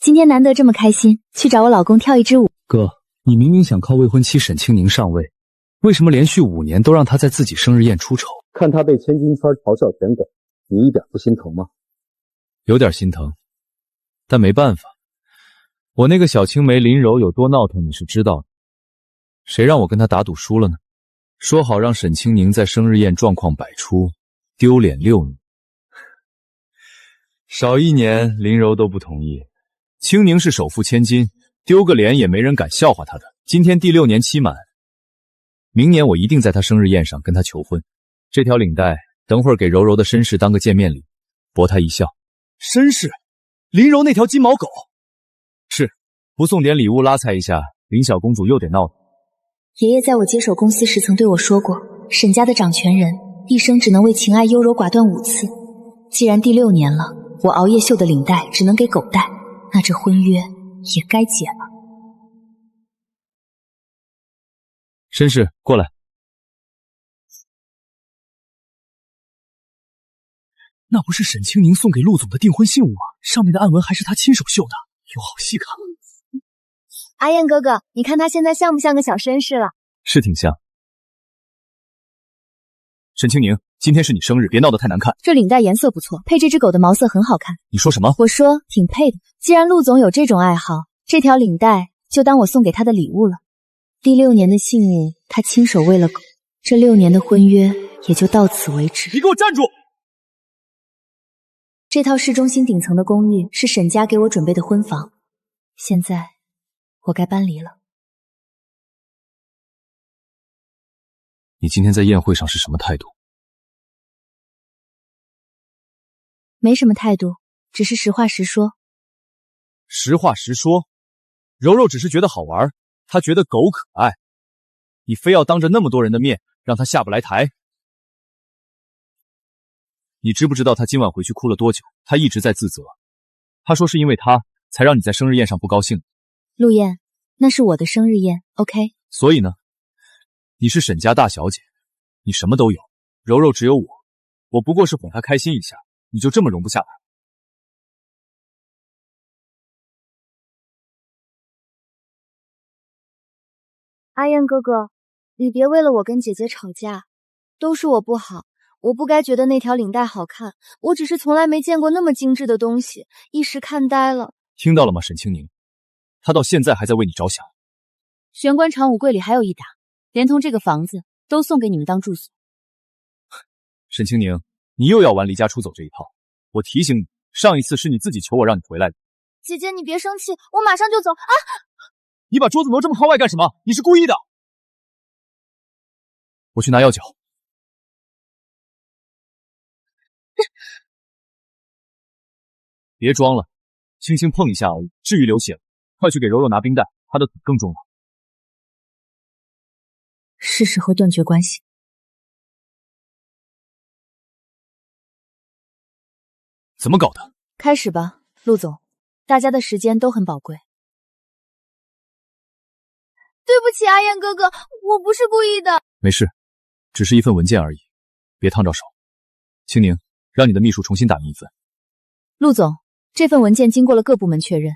今天难得这么开心，去找我老公跳一支舞。哥，你明明想靠未婚妻沈清宁上位，为什么连续5年都让她在自己生日宴出丑？看她被千金圈嘲笑舔狗，你一点不心疼吗？有点心疼，但没办法，我那个小青梅林柔有多闹腾你是知道的，谁让我跟她打赌输了呢？说好让沈清宁在生日宴状况百出，丢脸6年，少1年林柔都不同意。清宁是首富千金，丢个脸也没人敢笑话她的。今天第6年期满，明年我一定在她生日宴上跟她求婚。这条领带等会儿给柔柔的绅士当个见面礼，博她一笑。绅士？林柔那条金毛狗？是，不送点礼物拉踩一下，林小公主又得闹了。爷爷在我接手公司时曾对我说过，沈家的掌权人一生只能为情爱优柔寡断5次。既然第6年了，我熬夜绣的领带只能给狗戴，那这婚约也该解了。绅士，过来。那不是沈清宁送给陆总的订婚信物吗？上面的暗文还是他亲手绣的，有好戏看。阿燕哥哥，你看他现在像不像个小绅士了？是挺像。沈清宁，今天是你生日，别闹得太难看。这领带颜色不错，配这只狗的毛色很好看。你说什么？我说挺配的。既然陆总有这种爱好，这条领带就当我送给他的礼物了。第6年的信物，他亲手喂了狗，这6年的婚约也就到此为止。你给我站住！这套市中心顶层的公寓是沈家给我准备的婚房，现在我该搬离了。你今天在宴会上是什么态度？没什么态度，只是实话实说。实话实说？柔柔只是觉得好玩，她觉得狗可爱，你非要当着那么多人的面让她下不来台。你知不知道她今晚回去哭了多久？她一直在自责，她说是因为她才让你在生日宴上不高兴。陆燕，那是我的生日宴 ，OK？ 所以呢？你是沈家大小姐，你什么都有，柔柔只有我不过是哄她开心一下，你就这么容不下她？阿燕哥哥，你别为了我跟姐姐吵架，都是我不好，我不该觉得那条领带好看，我只是从来没见过那么精致的东西，一时看呆了。听到了吗，沈清宁？她到现在还在为你着想。玄关长武柜里还有一打，连同这个房子都送给你们当住所。沈清宁，你又要玩离家出走这一套。我提醒你，上一次是你自己求我让你回来的。姐姐，你别生气，我马上就走啊！你把桌子挪这么靠外干什么？你是故意的。我去拿药酒。别装了，轻轻碰一下而已，至于流血了。快去给柔柔拿冰袋，她的腿更重了。是时候断绝关系。怎么搞的？开始吧，陆总，大家的时间都很宝贵。对不起，阿燕哥哥，我不是故意的。没事，只是一份文件而已，别烫着手。清宁，让你的秘书重新打印一份。陆总，这份文件经过了各部门确认，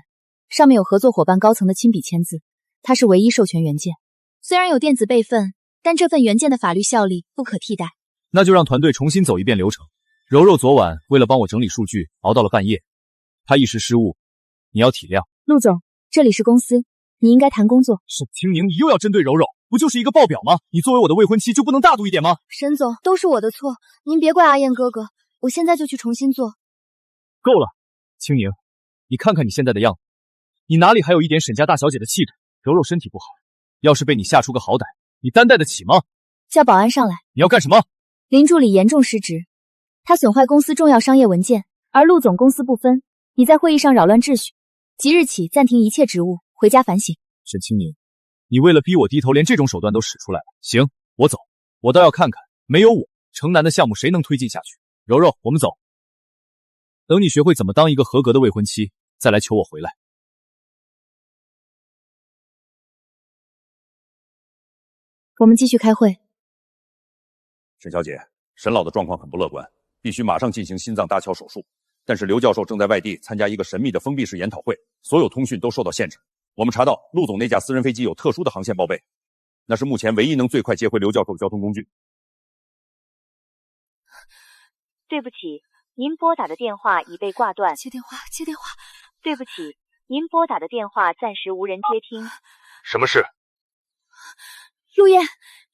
上面有合作伙伴高层的亲笔签字，它是唯一授权原件。虽然有电子备份，但这份原件的法律效力不可替代。那就让团队重新走一遍流程。柔柔昨晚为了帮我整理数据，熬到了半夜，她一时失误，你要体谅。陆总，这里是公司，你应该谈工作。沈清宁，你又要针对柔柔，不就是一个报表吗？你作为我的未婚妻就不能大度一点吗？沈总，都是我的错，您别怪阿燕哥哥，我现在就去重新做。够了，清宁，你看看你现在的样子，你哪里还有一点沈家大小姐的气质？柔柔身体不好，要是被你吓出个好歹，你担待得起吗？叫保安上来。你要干什么？林助理严重失职，他损坏公司重要商业文件，而陆总公私不分，你在会议上扰乱秩序，即日起暂停一切职务，回家反省。沈清宁，你为了逼我低头，连这种手段都使出来了。行，我走，我倒要看看没有我，城南的项目谁能推进下去。柔柔，我们走。等你学会怎么当一个合格的未婚妻，再来求我回来。我们继续开会。沈小姐，沈老的状况很不乐观，必须马上进行心脏搭桥手术。但是刘教授正在外地参加一个神秘的封闭式研讨会，所有通讯都受到限制。我们查到陆总那架私人飞机有特殊的航线报备，那是目前唯一能最快接回刘教授的交通工具。对不起，您拨打的电话已被挂断。接电话，接电话。对不起，您拨打的电话暂时无人接听。什么事？陆燕，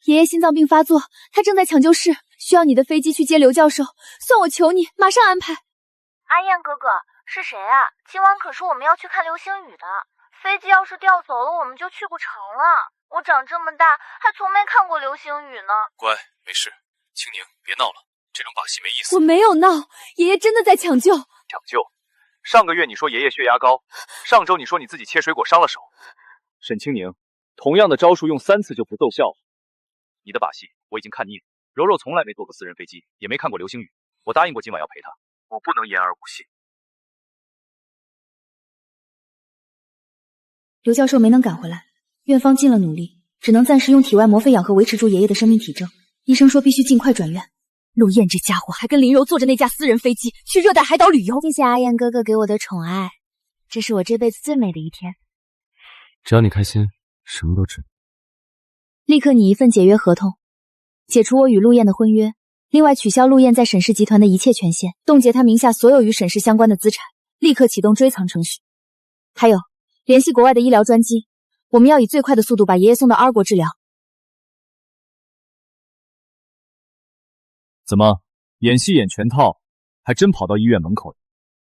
爷爷心脏病发作，他正在抢救室，需要你的飞机去接刘教授。算我求你，马上安排。阿燕哥哥，是谁啊？今晚可是我们要去看流星雨的，飞机要是调走了，我们就去不成了。我长这么大还从没看过流星雨呢。乖，没事。青宁，别闹了，这种把戏没意思。我没有闹，爷爷真的在抢救。抢救？上个月你说爷爷血压高，上周你说你自己切水果伤了手。沈青宁，同样的招数用3次就不奏效，你的把戏我已经看腻了。柔柔从来没坐过私人飞机，也没看过流星雨。我答应过今晚要陪她，我不能言而无信。刘教授没能赶回来，院方尽了努力，只能暂时用体外膜肺氧和维持住爷爷的生命体征。医生说必须尽快转院。陆燕这家伙还跟林柔坐着那架私人飞机去热带海岛旅游。谢谢阿燕哥哥给我的宠爱，这是我这辈子最美的一天。只要你开心，什么都值。立刻拟一份解约合同，解除我与陆燕的婚约，另外取消陆燕在沈氏集团的一切权限，冻结她名下所有与沈氏相关的资产，立刻启动追偿程序。还有，联系国外的医疗专机，我们要以最快的速度把爷爷送到阿国治疗。怎么，演戏演全套，还真跑到医院门口了？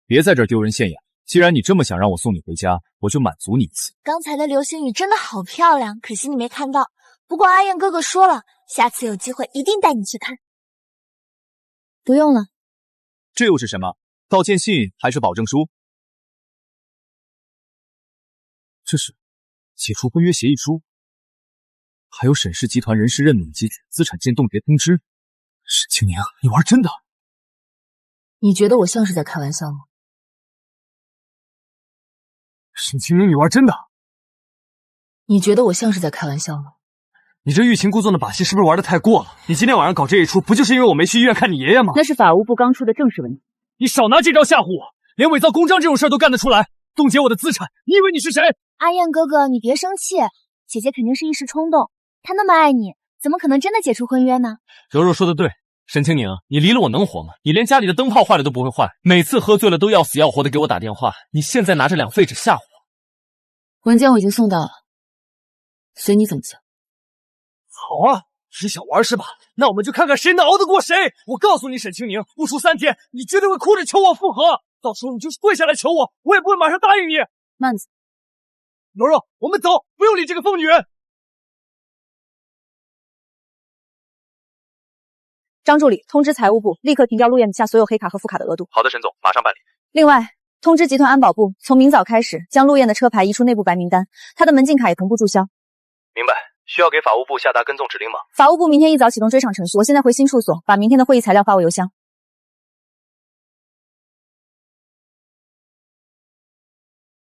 别在这儿丢人现眼。既然你这么想让我送你回家，我就满足你一次。刚才的流星雨真的好漂亮，可惜你没看到。不过阿燕哥哥说了，下次有机会一定带你去看。不用了。这又是什么？道歉信还是保证书？这是解除婚约协议书，还有沈氏集团人事任命及资产件冻结通知。沈青宁，你玩真的？你觉得我像是在开玩笑吗？沈青宁，你玩真的？你觉得我像是在开玩笑吗？你这欲擒故纵的把戏是不是玩得太过了？你今天晚上搞这一出，不就是因为我没去医院看你爷爷吗？那是法务部刚出的正式文件。你少拿这招吓唬我，连伪造公章这种事都干得出来，冻结我的资产，你以为你是谁？阿燕哥哥，你别生气，姐姐肯定是一时冲动，她那么爱你，怎么可能真的解除婚约呢？柔柔说的对，沈青宁，你离了我能活吗？你连家里的灯泡坏了都不会换，每次喝醉了都要死要活的给我打电话，你现在拿着2废纸吓唬我。文件我已经送到了，随你怎么想。好啊，只想玩是吧？那我们就看看谁能熬得过谁。我告诉你，沈青宁，不出3天，你绝对会哭着求我复合。到时候你就是跪下来求我，我也不会马上答应你。慢子，柔柔，我们走，不用理这个疯女人。张助理，通知财务部立刻停掉陆燕名下所有黑卡和副卡的额度。好的，沈总，马上办理。另外，通知集团安保部从明早开始将陆燕的车牌移出内部白名单，她的门禁卡也同步注销。明白。需要给法务部下达跟踪指令吗？法务部明天一早启动追偿程序，我现在回新处所，把明天的会议材料发我邮箱。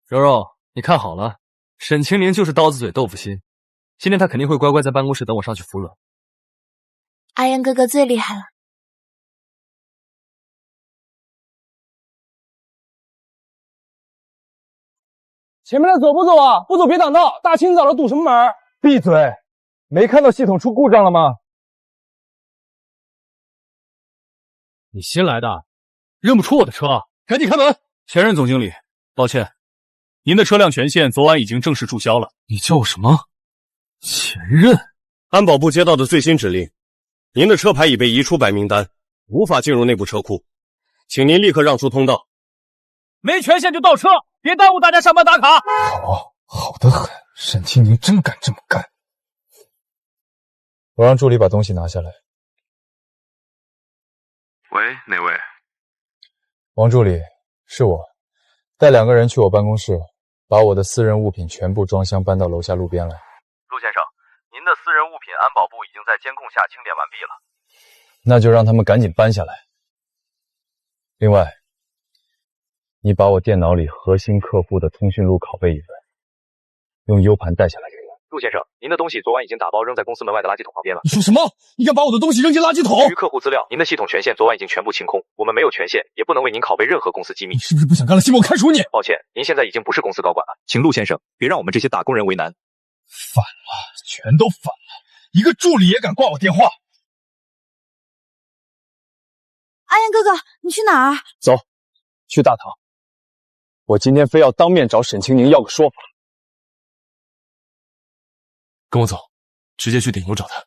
柔柔，你看好了，沈青宁就是刀子嘴豆腐心，今天她肯定会乖乖在办公室等我上去服软。阿燕哥哥最厉害了。前面的走不走啊？不走别挡道，大清早的堵什么门？闭嘴！没看到系统出故障了吗？你新来的，认不出我的车？赶紧开门！前任总经理，抱歉，您的车辆权限昨晚已经正式注销了。你叫我什么？前任？安保部接到的最新指令，您的车牌已被移出白名单，无法进入内部车库，请您立刻让出通道。没权限就倒车，别耽误大家上班打卡。好得很，沈青宁真敢这么干。我让助理把东西拿下来。喂，哪位？王助理，是我，带2个人去我办公室，把我的私人物品全部装箱搬到楼下路边来。陆先生，您的私人物品安保部已经在监控下清点完毕了。那就让他们赶紧搬下来。另外，你把我电脑里核心客户的通讯录拷贝一份，用 U 盘带下来给我。陆先生，您的东西昨晚已经打包扔在公司门外的垃圾桶旁边了。你说什么？你敢把我的东西扔进垃圾桶？基于客户资料，您的系统权限昨晚已经全部清空，我们没有权限，也不能为您拷贝任何公司机密。你是不是不想干了？信我开除你！抱歉，您现在已经不是公司高管了，请陆先生别让我们这些打工人为难。反了，全都反了！一个助理也敢挂我电话！阿燕哥哥，你去哪儿？走，去大堂。我今天非要当面找沈清宁要个说法。跟我走，直接去顶楼找他。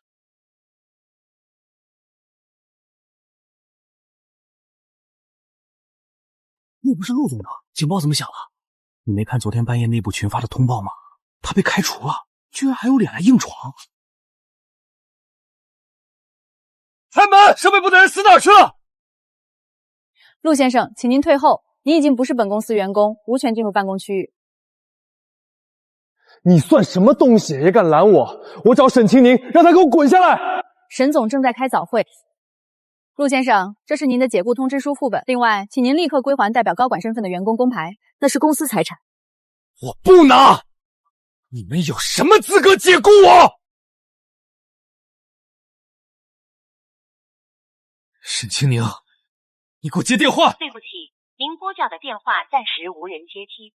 那不是陆总的警报怎么响了？你没看昨天半夜内部群发的通报吗？他被开除了，居然还有脸来硬闯！开门！守卫部的人死哪儿去了？陆先生，请您退后，您已经不是本公司员工，无权进入办公区域。你算什么东西，也敢拦我？我找沈清宁，让他给我滚下来！沈总正在开早会。陆先生，这是您的解雇通知书副本，另外，请您立刻归还代表高管身份的员工工牌，那是公司财产。我不拿！你们有什么资格解雇我？沈清宁，你给我接电话！对不起，您拨叫的电话暂时无人接听。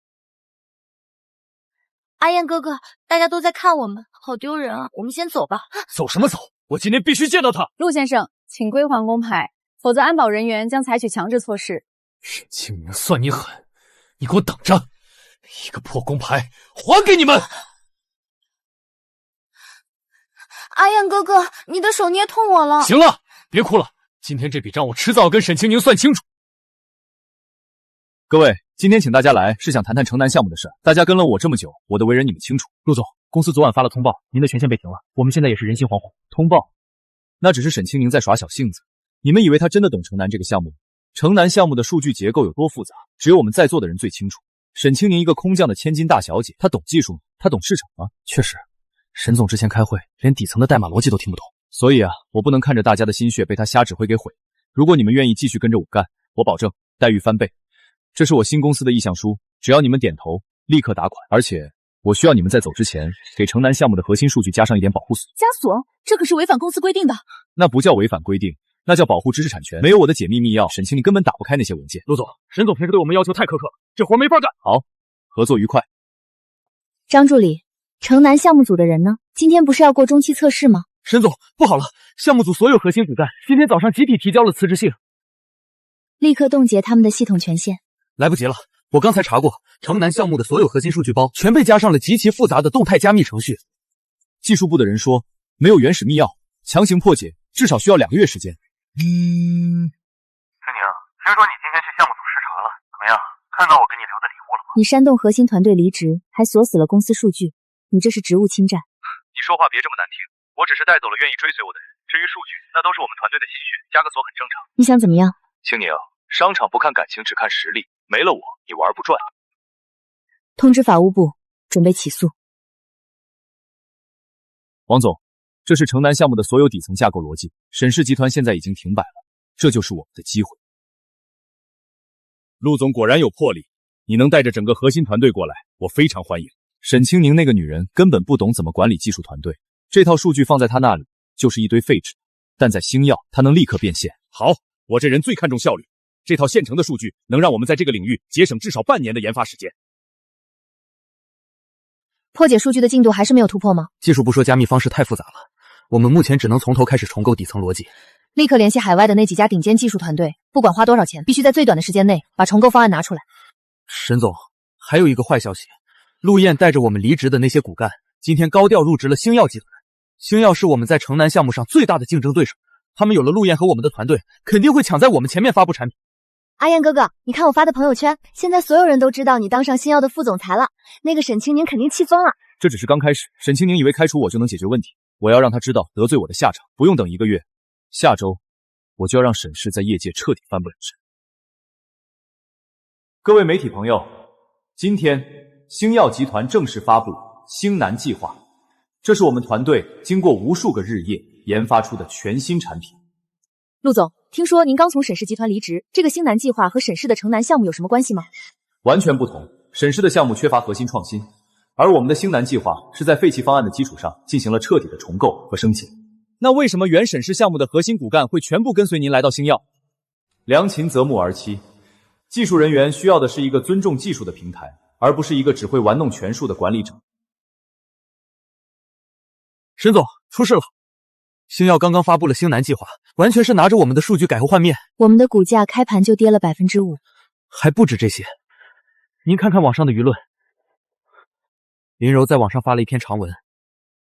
阿燕哥哥，大家都在看我们，好丢人啊！我们先走吧。走什么走？我今天必须见到他！陆先生，请归还工牌，否则安保人员将采取强制措施。沈清明，算你狠！你给我等着！一个破工牌，还给你们！阿燕哥哥，你的手捏痛我了。行了，别哭了，今天这笔账我迟早跟沈清宁算清楚。各位，今天请大家来是想谈谈城南项目的事。大家跟了我这么久，我的为人你们清楚。陆总，公司昨晚发了通报，您的权限被停了，我们现在也是人心惶惶。通报？那只是沈清宁在耍小性子。你们以为他真的懂城南这个项目吗？城南项目的数据结构有多复杂，只有我们在座的人最清楚。沈清宁一个空降的千金大小姐，她懂技术吗？她懂市场吗？确实，沈总之前开会连底层的代码逻辑都听不懂。所以啊，我不能看着大家的心血被他瞎指挥给毁。如果你们愿意继续跟着我干，我保证待遇翻倍。这是我新公司的意向书，只要你们点头，立刻打款。而且我需要你们在走之前给城南项目的核心数据加上一点保护锁。加锁？这可是违反公司规定的。那不叫违反规定，那叫保护知识产权。没有我的解密密钥，沈清宁根本打不开那些文件。陆总，沈总平时对我们要求太苛刻了，这活没法干。好，合作愉快。张助理，城南项目组的人呢？今天不是要过中期测试吗？沈总，不好了，项目组所有核心骨干今天早上集体提交了辞职信，立刻冻结他们的系统权限。来不及了，我刚才查过，城南项目的所有核心数据包全被加上了极其复杂的动态加密程序。技术部的人说，没有原始密钥，强行破解至少需要2个月时间。陈宁，听说你今天去项目组视察了，怎么样？看到我给你留的礼物了吗？你煽动核心团队离职，还锁死了公司数据，你这是职务侵占。你说话别这么难听，我只是带走了愿意追随我的人，至于数据，那都是我们团队的心血，加个锁很正常。你想怎么样？青宁，商场不看感情，只看实力，没了我，你玩不转。通知法务部，准备起诉。王总，这是城南项目的所有底层架构逻辑，沈氏集团现在已经停摆了，这就是我们的机会。陆总果然有魄力，你能带着整个核心团队过来，我非常欢迎。沈清宁那个女人根本不懂怎么管理技术团队，这套数据放在她那里就是一堆废纸，但在星耀，她能立刻变现。好，我这人最看重效率，这套现成的数据能让我们在这个领域节省至少半年的研发时间。破解数据的进度还是没有突破吗？技术部说加密方式太复杂了，我们目前只能从头开始重构底层逻辑。立刻联系海外的那几家顶尖技术团队，不管花多少钱，必须在最短的时间内把重构方案拿出来。沈总，还有一个坏消息，陆燕带着我们离职的那些骨干，今天高调入职了星耀集团。星耀是我们在城南项目上最大的竞争对手，他们有了陆燕和我们的团队，肯定会抢在我们前面发布产品。阿燕哥哥，你看我发的朋友圈，现在所有人都知道你当上星耀的副总裁了，那个沈清宁肯定气疯了。这只是刚开始，沈清宁以为开除我就能解决问题，我要让他知道得罪我的下场，不用等1个月，下周我就要让沈氏在业界彻底翻不了身。各位媒体朋友，今天星耀集团正式发布星南计划，这是我们团队经过无数个日夜研发出的全新产品。陆总，听说您刚从沈氏集团离职，这个星南计划和沈氏的城南项目有什么关系吗？完全不同，沈氏的项目缺乏核心创新，而我们的星南计划是在废弃方案的基础上进行了彻底的重构和升级。那为什么原审视项目的核心骨干会全部跟随您来到星耀？良禽择木而栖，技术人员需要的是一个尊重技术的平台，而不是一个只会玩弄权术的管理者。沈总，出事了！星耀刚刚发布了星南计划，完全是拿着我们的数据改头换面。我们的股价开盘就跌了5%，还不止这些。您看看网上的舆论，林柔在网上发了一篇长文，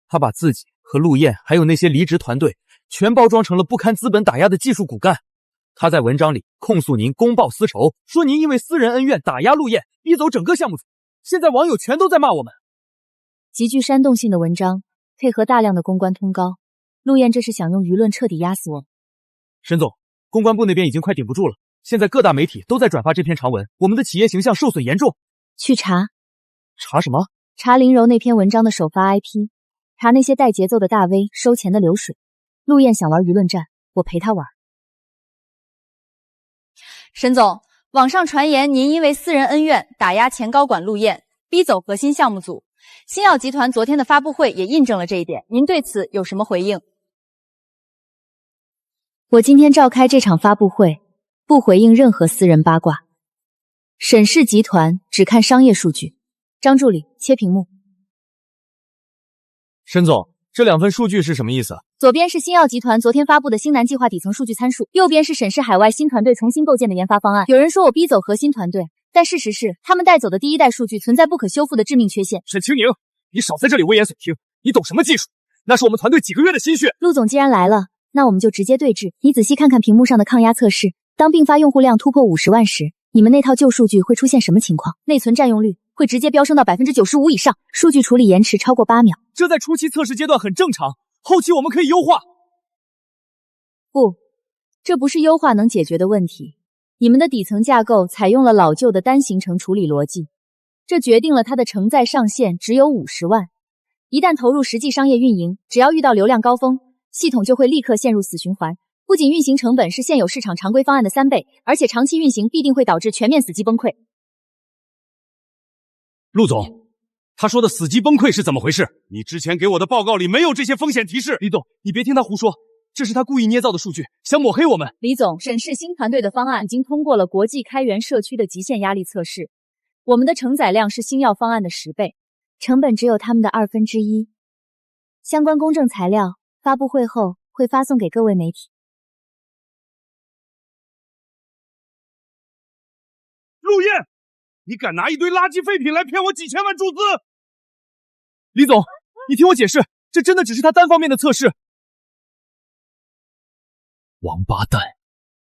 他把自己和陆燕还有那些离职团队全包装成了不堪资本打压的技术骨干。他在文章里控诉您公报私仇，说您因为私人恩怨打压陆燕，逼走整个项目组。现在网友全都在骂我们。极具煽动性的文章，配合大量的公关通告，陆燕这是想用舆论彻底压死我们。沈总，公关部那边已经快顶不住了，现在各大媒体都在转发这篇长文，我们的企业形象受损严重。去查。查什么？查林柔那篇文章的首发 IP， 查那些带节奏的大 V 收钱的流水。陆燕想玩舆论战，我陪他玩。沈总，网上传言您因为私人恩怨打压前高管陆燕，逼走核心项目组。星耀集团昨天的发布会也印证了这一点，您对此有什么回应？我今天召开这场发布会，不回应任何私人八卦。沈氏集团只看商业数据。张助理，切屏幕。沈总，这两份数据是什么意思？左边是星耀集团昨天发布的星南计划底层数据参数，右边是沈氏海外新团队重新构建的研发方案。有人说我逼走核心团队，但事实是他们带走的第一代数据存在不可修复的致命缺陷。沈清宁，你少在这里危言耸听，你懂什么技术？那是我们团队几个月的心血。陆总既然来了，那我们就直接对峙。你仔细看看屏幕上的抗压测试，当并发用户量突破50万时，你们那套旧数据会出现什么情况？内存占用率会直接飙升到95%以上，数据处理延迟超过8秒。这在初期测试阶段很正常，后期我们可以优化。不，这不是优化能解决的问题。你们的底层架构采用了老旧的单行程处理逻辑，这决定了它的承载上限只有50万。一旦投入实际商业运营，只要遇到流量高峰，系统就会立刻陷入死循环。不仅运行成本是现有市场常规方案的3倍，而且长期运行必定会导致全面死机崩溃。陆总，他说的死机崩溃是怎么回事？你之前给我的报告里没有这些风险提示。李总，你别听他胡说，这是他故意捏造的数据，想抹黑我们。李总，沈氏新团队的方案已经通过了国际开源社区的极限压力测试，我们的承载量是星耀方案的10倍，成本只有他们的1/2。相关公证材料发布会后会发送给各位媒体。陆燕，你敢拿一堆垃圾废品来骗我几千万注资？李总，你听我解释，这真的只是他单方面的测试。王八蛋，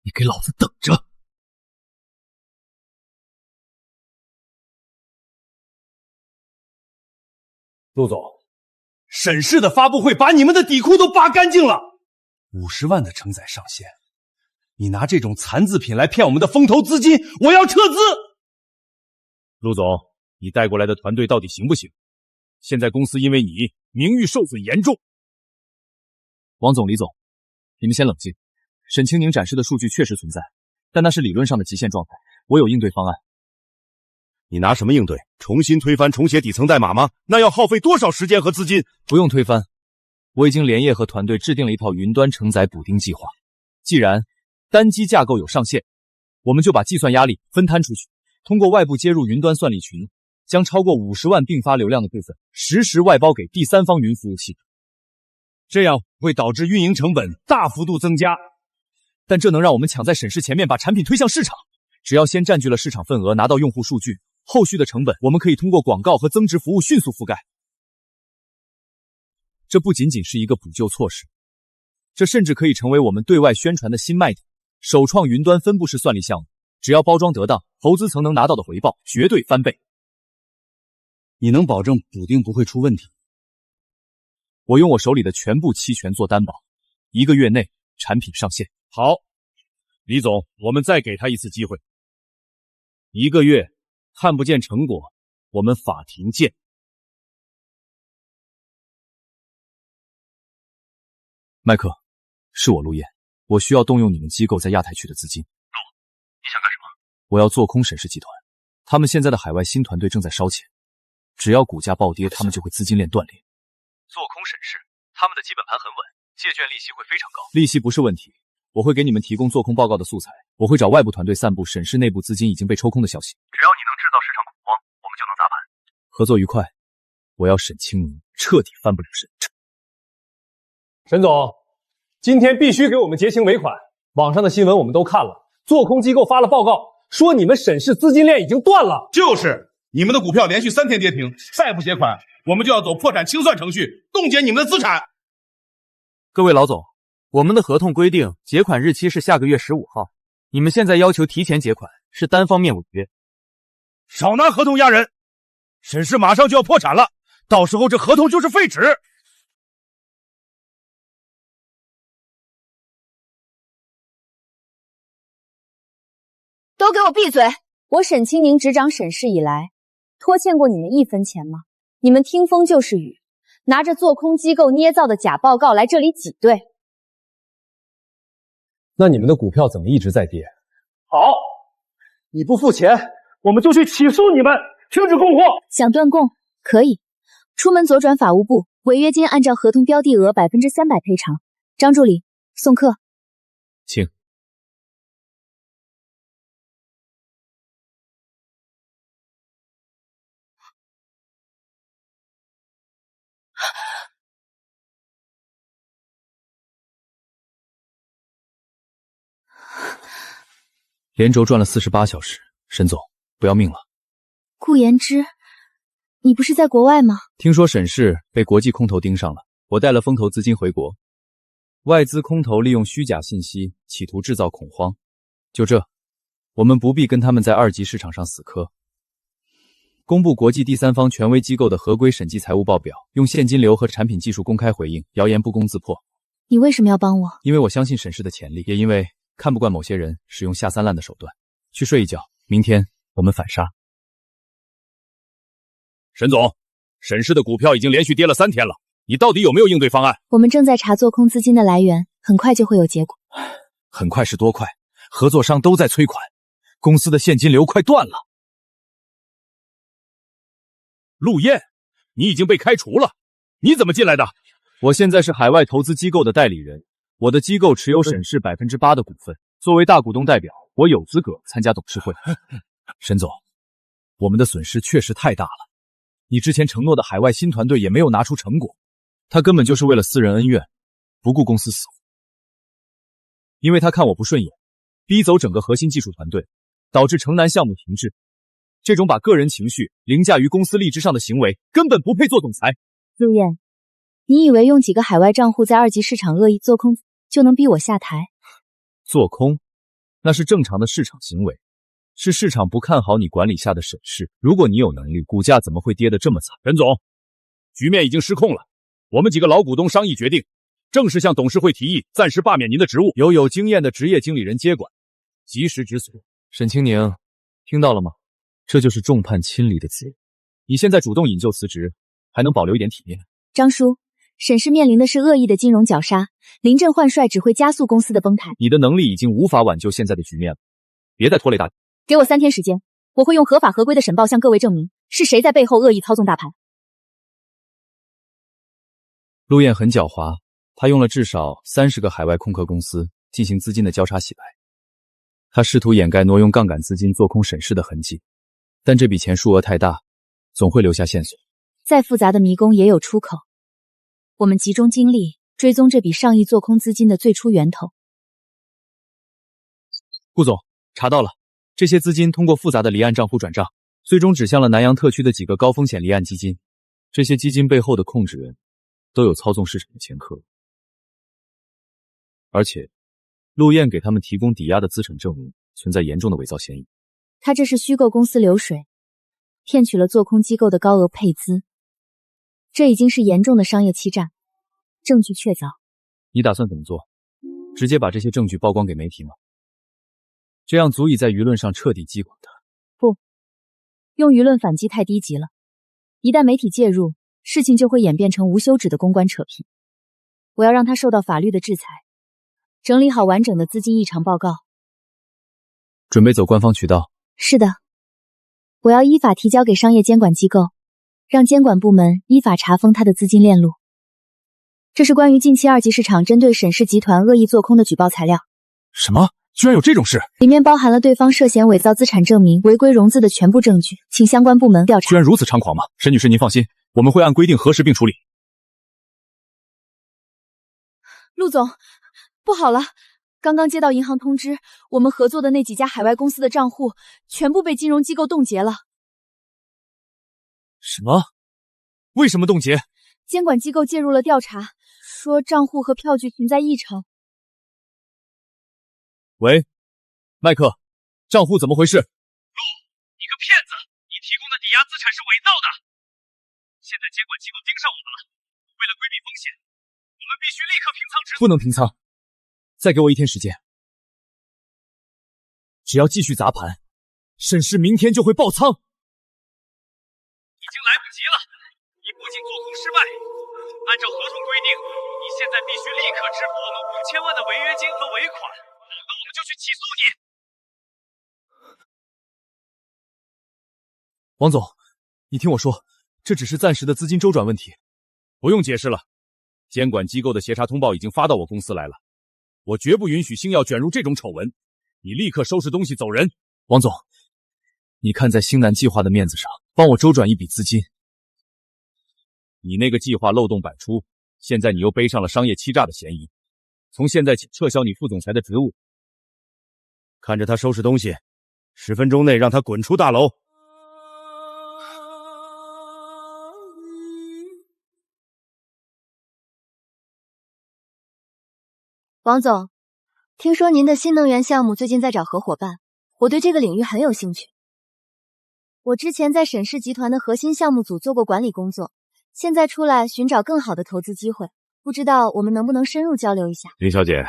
你给老子等着！陆总，沈氏的发布会把你们的底裤都扒干净了，50万的承载上限，你拿这种残字品来骗我们的风投资金，我要撤资！陆总，你带过来的团队到底行不行？现在公司因为你名誉受损严重。王总、李总，你们先冷静。沈清宁展示的数据确实存在，但那是理论上的极限状态，我有应对方案。你拿什么应对？重新推翻重写底层代码吗？那要耗费多少时间和资金？不用推翻，我已经连夜和团队制定了一套云端承载补丁计划。既然单机架构有上限，我们就把计算压力分摊出去，通过外部接入云端算力群，将超过50万并发流量的部分实时外包给第三方云服务系统，这样会导致运营成本大幅度增加。但这能让我们抢在审视前面把产品推向市场。只要先占据了市场份额，拿到用户数据，后续的成本我们可以通过广告和增值服务迅速覆盖。这不仅仅是一个补救措施，这甚至可以成为我们对外宣传的新卖点。首创云端分布式算力项目，只要包装得当，投资层能拿到的回报绝对翻倍。你能保证补丁不会出问题？我用我手里的全部期权做担保，1个月内产品上线。好，李总，我们再给他一次机会。1个月看不见成果，我们法庭见。麦克，是我陆燕，我需要动用你们机构在亚太区的资金。你想干什么？我要做空沈氏集团，他们现在的海外新团队正在烧钱，只要股价暴跌，他们就会资金链断裂。做空审视，他们的基本盘很稳，借券利息会非常高。利息不是问题，我会给你们提供做空报告的素材，我会找外部团队散布审视内部资金已经被抽空的消息。只要你能制造市场恐慌，我们就能砸盘。合作愉快，我要沈清明彻底翻不了身。沈总，今天必须给我们结清尾款。网上的新闻我们都看了，做空机构发了报告，说你们沈氏资金链已经断了。就是你们的股票连续3天跌停，再不结款，我们就要走破产清算程序，冻结你们的资产。各位老总，我们的合同规定结款日期是下个月15号，你们现在要求提前结款，是单方面违约。少拿合同压人，沈氏马上就要破产了，到时候这合同就是废纸。都给我闭嘴！我沈清宁执掌沈氏以来，拖欠过你们1分钱吗？你们听风就是雨，拿着做空机构捏造的假报告来这里挤兑。那你们的股票怎么一直在跌？好，你不付钱，我们就去起诉你们，停止供货。想断供可以，出门左转法务部，违约金按照合同标的额300%赔偿。张助理，送客。请。连轴转了48小时，沈总不要命了。顾言之，你不是在国外吗？听说沈氏被国际空头盯上了，我带了风投资金回国。外资空头利用虚假信息，企图制造恐慌。就这，我们不必跟他们在2级市场上死磕。公布国际第三方权威机构的合规审计财务报表，用现金流和产品技术公开回应，谣言不攻自破。你为什么要帮我？因为我相信沈氏的潜力，也因为看不惯某些人使用下三滥的手段。去睡一觉，明天我们反杀。沈总，沈氏的股票已经连续跌了3天了，你到底有没有应对方案？我们正在查做空资金的来源，很快就会有结果。很快是多快？合作商都在催款，公司的现金流快断了。陆燕，你已经被开除了，你怎么进来的？我现在是海外投资机构的代理人，我的机构持有沈氏8%的股份，作为大股东代表，我有资格参加董事会。沈总，我们的损失确实太大了，你之前承诺的海外新团队也没有拿出成果，他根本就是为了私人恩怨，不顾公司死活。因为他看我不顺眼，逼走整个核心技术团队，导致城南项目停滞。这种把个人情绪凌驾于公司利益之上的行为，根本不配做总裁。陆燕，你以为用几个海外账户在2级市场恶意做空就能逼我下台？做空，那是正常的市场行为，是市场不看好你管理下的沈氏。如果你有能力，股价怎么会跌得这么惨？沈总，局面已经失控了，我们几个老股东商议决定，正式向董事会提议暂时罢免您的职务，由有经验的职业经理人接管，及时止损。沈清宁，听到了吗？这就是众叛亲离的滋味。你现在主动引咎辞职，还能保留一点体面？张叔，沈氏面临的是恶意的金融绞杀，临阵换帅只会加速公司的崩塌。你的能力已经无法挽救现在的局面了，别再拖累大局。给我3天时间，我会用合法合规的审报向各位证明是谁在背后恶意操纵大盘。陆燕很狡猾，他用了至少30个海外空壳公司进行资金的交叉洗白，他试图掩盖挪用杠杆资金做空沈氏的痕迹，但这笔钱数额太大，总会留下线索。再复杂的迷宫也有出口，我们集中精力追踪这笔上亿做空资金的最初源头。顾总，查到了，这些资金通过复杂的离岸账户转账，最终指向了南洋特区的几个高风险离岸基金。这些基金背后的控制人都有操纵市场的前科，而且陆燕给他们提供抵押的资产证明存在严重的伪造嫌疑。他这是虚构公司流水，骗取了做空机构的高额配资，这已经是严重的商业欺诈，证据确凿。你打算怎么做？直接把这些证据曝光给媒体吗？这样足以在舆论上彻底击垮他。不，用舆论反击太低级了，一旦媒体介入，事情就会演变成无休止的公关扯皮。我要让他受到法律的制裁，整理好完整的资金异常报告。准备走官方渠道？是的，我要依法提交给商业监管机构，让监管部门依法查封他的资金链路。这是关于近期2级市场针对沈氏集团恶意做空的举报材料。什么？居然有这种事？里面包含了对方涉嫌伪造资产证明、违规融资的全部证据，请相关部门调查。居然如此猖狂吗？沈女士，您放心，我们会按规定核实并处理。陆总，不好了！刚刚接到银行通知，我们合作的那几家海外公司的账户全部被金融机构冻结了。什么？为什么冻结？监管机构介入了调查，说账户和票据存在异常。喂，麦克，账户怎么回事？陆，你个骗子！你提供的抵押资产是伪造的。现在监管机构盯上我们了，为了规避风险，我们必须立刻平仓止损。不能平仓，再给我1天时间。只要继续砸盘，沈氏明天就会爆仓。已经来不及了，你不仅做空失败，按照合同规定，你现在必须立刻支付我们5000万的违约金和尾款，否则我们就去起诉你。王总，你听我说，这只是暂时的资金周转问题。不用解释了，监管机构的协查通报已经发到我公司来了，我绝不允许星耀卷入这种丑闻。你立刻收拾东西走人。王总，你看在星南计划的面子上，帮我周转一笔资金。你那个计划漏洞百出，现在你又背上了商业欺诈的嫌疑，从现在起撤销你副总裁的职务。看着他收拾东西，10分钟内让他滚出大楼。王总，听说您的新能源项目最近在找合伙伴，我对这个领域很有兴趣。我之前在沈氏集团的核心项目组做过管理工作，现在出来寻找更好的投资机会，不知道我们能不能深入交流一下。林小姐，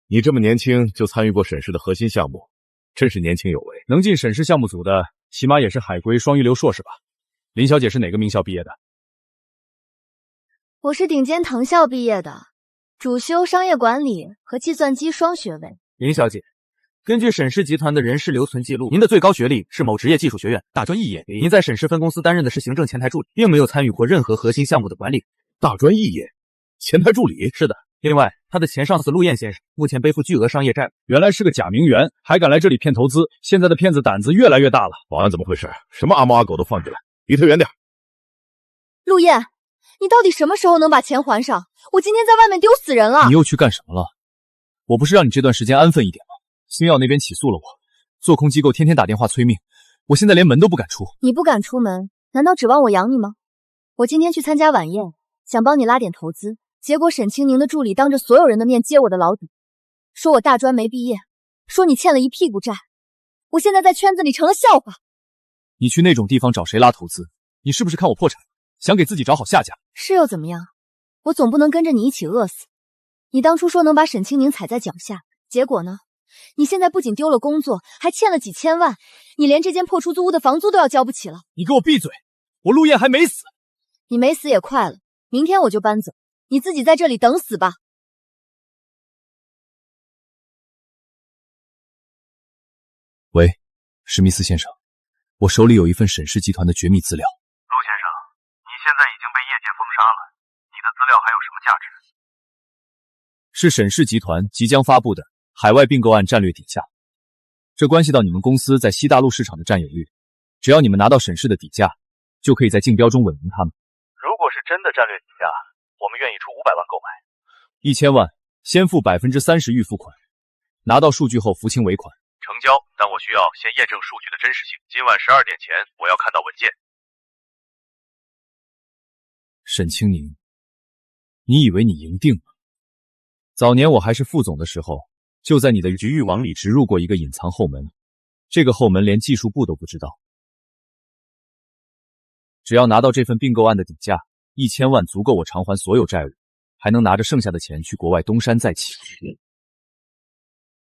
你这么年轻就参与过沈氏的核心项目，真是年轻有为。能进沈氏项目组的，起码也是海归双一流硕士吧？林小姐是哪个名校毕业的？我是顶尖藤校毕业的，主修商业管理和计算机双学位。林小姐，根据沈氏集团的人事留存记录，您的最高学历是某职业技术学院大专肄业。您在沈氏分公司担任的是行政前台助理，并没有参与过任何核心项目的管理。大专肄业，前台助理？是的。另外，他的前上司陆燕先生目前背负巨额商业债务，原来是个假名媛，还敢来这里骗投资。现在的骗子胆子越来越大了。保安怎么回事？什么阿猫阿狗都放进来，离他远点。陆燕，你到底什么时候能把钱还上？我今天在外面丢死人了！你又去干什么了？我不是让你这段时间安分一点吗？星耀那边起诉了我，做空机构天天打电话催命，我现在连门都不敢出。你不敢出门，难道指望我养你吗？我今天去参加晚宴，想帮你拉点投资，结果沈清宁的助理当着所有人的面揭我的老底，说我大专没毕业，说你欠了一屁股债，我现在在圈子里成了笑话。你去那种地方找谁拉投资？你是不是看我破产，想给自己找好下家？是又怎么样？我总不能跟着你一起饿死。你当初说能把沈清宁踩在脚下，结果呢？你现在不仅丢了工作，还欠了几千万，你连这间破出租屋的房租都要交不起了。你给我闭嘴！我陆燕还没死。你没死也快了，明天我就搬走，你自己在这里等死吧。喂，史密斯先生，我手里有一份沈氏集团的绝密资料。陆先生，你现在已经被业界封杀了，你的资料还有什么价值？是沈氏集团即将发布的海外并购案战略底价，这关系到你们公司在西大陆市场的占有率。只要你们拿到沈氏的底价，就可以在竞标中稳赢他们。如果是真的战略底价，我们愿意出500万购买。1000万，先付30%预付款，拿到数据后付清尾款。成交，但我需要先验证数据的真实性。今晚12点前，我要看到文件。沈清宁，你以为你赢定了？早年我还是副总的时候，就在你的局域网里植入过一个隐藏后门，这个后门连技术部都不知道。只要拿到这份并购案的底价，1000万足够我偿还所有债务，还能拿着剩下的钱去国外东山再起。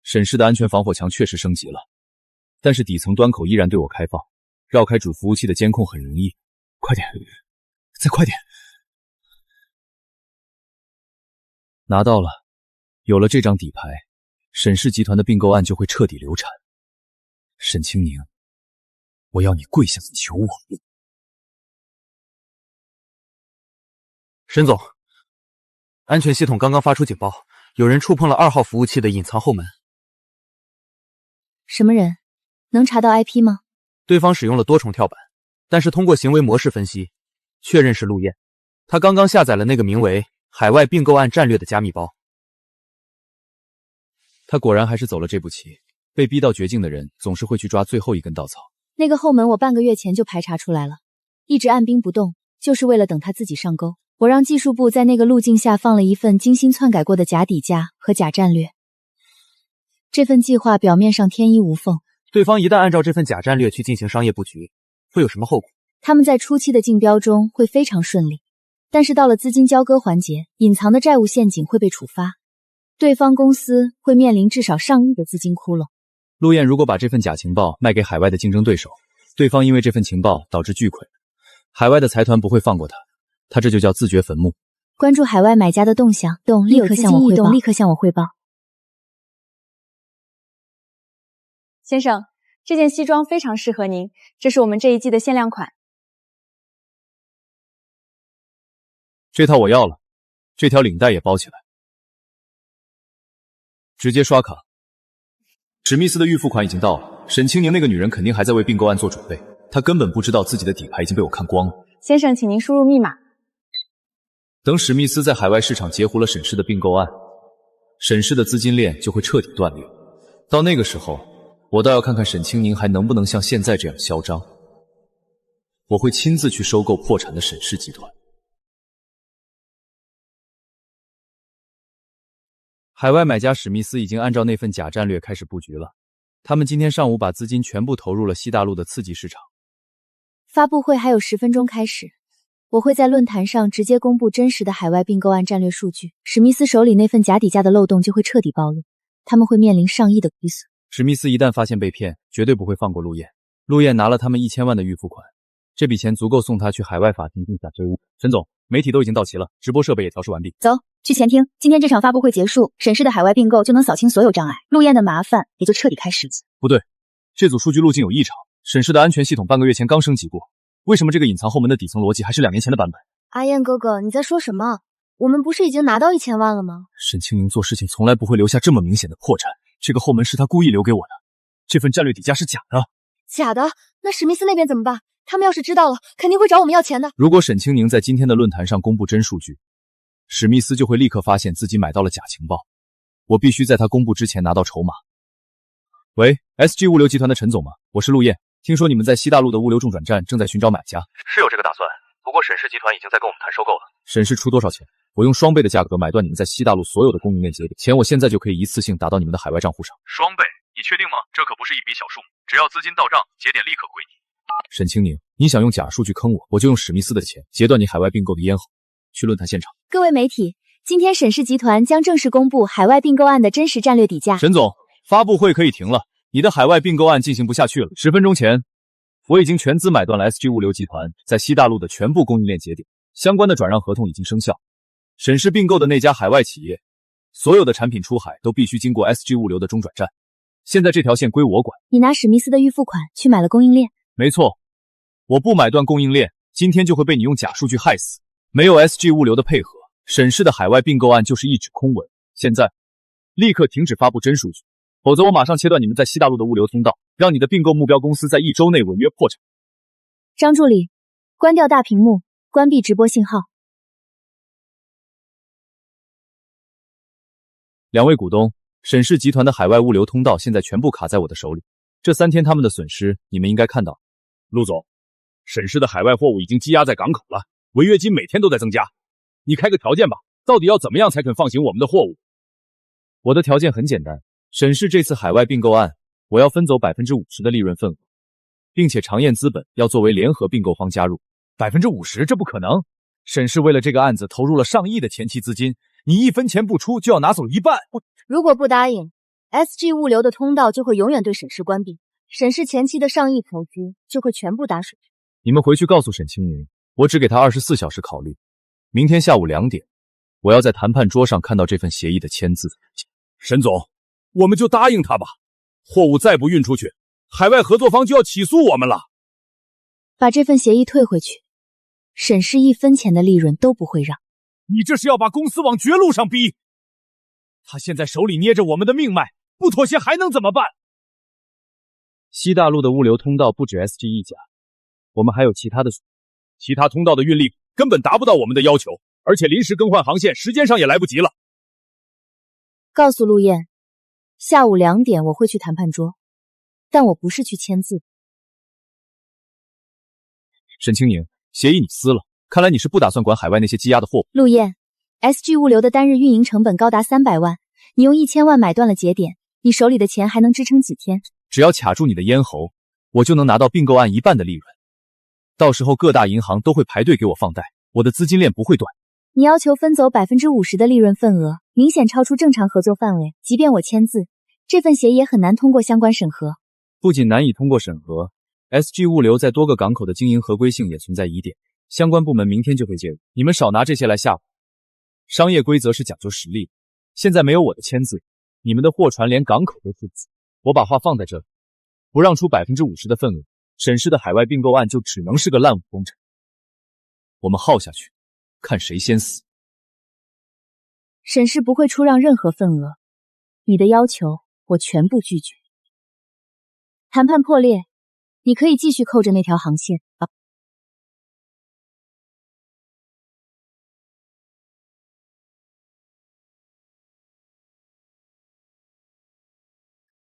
沈氏的安全防火墙确实升级了，但是底层端口依然对我开放，绕开主服务器的监控很容易。快点，再快点！拿到了，有了这张底牌，沈氏集团的并购案就会彻底流产。沈清宁，我要你跪下求我。沈总，安全系统刚刚发出警报，有人触碰了2号服务器的隐藏后门。什么人？能查到 IP 吗？对方使用了多重跳板，但是通过行为模式分析，确认是陆燕。他刚刚下载了那个名为“海外并购案战略”的加密包。他果然还是走了这步棋。被逼到绝境的人总是会去抓最后一根稻草。那个后门我半个月前就排查出来了，一直按兵不动，就是为了等他自己上钩。我让技术部在那个路径下放了一份精心篡改过的假底价和假战略。这份计划表面上天衣无缝，对方一旦按照这份假战略去进行商业布局，会有什么后果？他们在初期的竞标中会非常顺利，但是到了资金交割环节，隐藏的债务陷阱会被触发，对方公司会面临至少上亿的资金窟窿。陆燕如果把这份假情报卖给海外的竞争对手，对方因为这份情报导致巨亏，海外的财团不会放过他，他这就叫自掘坟墓。关注海外买家的动向，立刻向我汇报。先生，这件西装非常适合您，这是我们这一季的限量款。这套我要了，这条领带也包起来，直接刷卡。史密斯的预付款已经到了，沈清宁那个女人肯定还在为并购案做准备，她根本不知道自己的底牌已经被我看光了。先生，请您输入密码。等史密斯在海外市场截胡了沈氏的并购案，沈氏的资金链就会彻底断裂。到那个时候，我倒要看看沈清宁还能不能像现在这样嚣张。我会亲自去收购破产的沈氏集团。海外买家史密斯已经按照那份假战略开始布局了，他们今天上午把资金全部投入了西大陆的刺激市场。发布会还有10分钟开始，我会在论坛上直接公布真实的海外并购案战略数据，史密斯手里那份假底价的漏洞就会彻底暴露，他们会面临上亿的亏损。史密斯一旦发现被骗，绝对不会放过陆燕。陆燕拿了他们1000万的预付款，这笔钱足够送他去海外法庭定下追乌。沈总，媒体都已经到齐了，直播设备也调试完毕，走去前厅。今天这场发布会结束，沈氏的海外并购就能扫清所有障碍，陆燕的麻烦也就彻底开始了。不对，这组数据路径有异常。沈氏的安全系统半个月前刚升级过，为什么这个隐藏后门的底层逻辑还是2年前的版本？阿燕哥哥，你在说什么？我们不是已经拿到1000万了吗？沈清宁做事情从来不会留下这么明显的破绽，这个后门是他故意留给我的。这份战略底价是假的。假的？那史密斯那边怎么办？他们要是知道了，肯定会找我们要钱的。如果沈清宁在今天的论坛上公布真数据，史密斯就会立刻发现自己买到了假情报。我必须在他公布之前拿到筹码。喂 ，SG 物流集团的陈总吗？我是陆燕，听说你们在西大陆的物流中转站正在寻找买家。是有这个打算，不过沈氏集团已经在跟我们谈收购了。沈氏出多少钱？我用双倍的价格买断你们在西大陆所有的供应链节点，钱我现在就可以一次性打到你们的海外账户上。双倍？你确定吗？这可不是一笔小数，只要资金到账，节点立刻归你。沈清宁，你想用假数据坑我，我就用史密斯的钱截断你海外并购的咽喉。去论坛现场。各位媒体，今天沈氏集团将正式公布海外并购案的真实战略底价。沈总，发布会可以停了，你的海外并购案进行不下去了。10分钟前，我已经全资买断了 SG 物流集团在西大陆的全部供应链节点，相关的转让合同已经生效。沈氏并购的那家海外企业，所有的产品出海都必须经过 SG 物流的中转站。现在这条线归我管。你拿史密斯的预付款去买了供应链？没错，我不买断供应链，今天就会被你用假数据害死。没有 SG 物流的配合，沈氏的海外并购案就是一纸空文。现在立刻停止发布真数据，否则我马上切断你们在西大陆的物流通道，让你的并购目标公司在1周内违约破产。张助理，关掉大屏幕，关闭直播信号。2位股东，沈氏集团的海外物流通道现在全部卡在我的手里，这3天他们的损失你们应该看到。陆总，沈氏的海外货物已经积压在港口了，违约金每天都在增加，你开个条件吧，到底要怎么样才肯放行我们的货物？我的条件很简单，沈氏这次海外并购案，我要分走50%的利润份额，并且长燕资本要作为联合并购方加入。50%？这不可能！沈氏为了这个案子投入了上亿的前期资金，你1分钱不出就要拿走1半。如果不答应 ，SG 物流的通道就会永远对沈氏关闭，沈氏前期的上亿投资就会全部打水。你们回去告诉沈清宁，我只给他24小时考虑。明天下午2点，我要在谈判桌上看到这份协议的签字。沈总，我们就答应他吧，货物再不运出去，海外合作方就要起诉我们了。把这份协议退回去，沈氏1分钱的利润都不会让。你这是要把公司往绝路上逼。他现在手里捏着我们的命脉，不妥协还能怎么办？西大陆的物流通道不止 SG 一家，我们还有其他的，其他通道的运力根本达不到我们的要求，而且临时更换航线，时间上也来不及了。告诉陆燕，下午2点我会去谈判桌，但我不是去签字。沈清宁，协议你撕了，看来你是不打算管海外那些积压的货物。陆燕 ，SG 物流的单日运营成本高达300万，你用1000万买断了节点，你手里的钱还能支撑几天？只要卡住你的咽喉，我就能拿到并购案1半的利润。到时候各大银行都会排队给我放贷，我的资金链不会断。你要求分走50%的利润份额，明显超出正常合作范围。即便我签字，这份协议也很难通过相关审核。不仅难以通过审核 ，SG 物流在多个港口的经营合规性也存在疑点，相关部门明天就会介入。你们少拿这些来吓我。商业规则是讲究实力的，现在没有我的签字，你们的货船连港口都出不去。我把话放在这里，不让出50%的份额，沈氏的海外并购案就只能是个烂尾工程。我们耗下去，看谁先死。沈氏不会出让任何份额，你的要求我全部拒绝。谈判破裂，你可以继续扣着那条航线。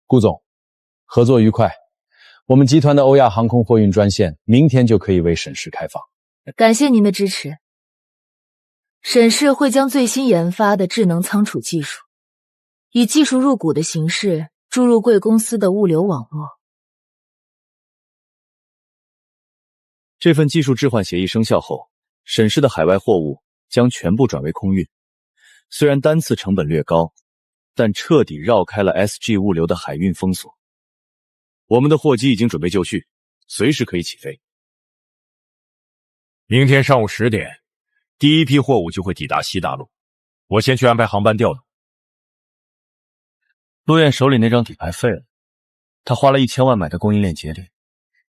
顾总，合作愉快。我们集团的欧亚航空货运专线明天就可以为沈氏开放。感谢您的支持。沈氏会将最新研发的智能仓储技术，以技术入股的形式注入贵公司的物流网络。这份技术置换协议生效后，沈氏的海外货物将全部转为空运。虽然单次成本略高，但彻底绕开了 SG 物流的海运封锁。我们的货机已经准备就绪，随时可以起飞。明天上午10点，第一批货物就会抵达西大陆。我先去安排航班调动。陆燕手里那张底牌废了，他花了1000万买的供应链节点，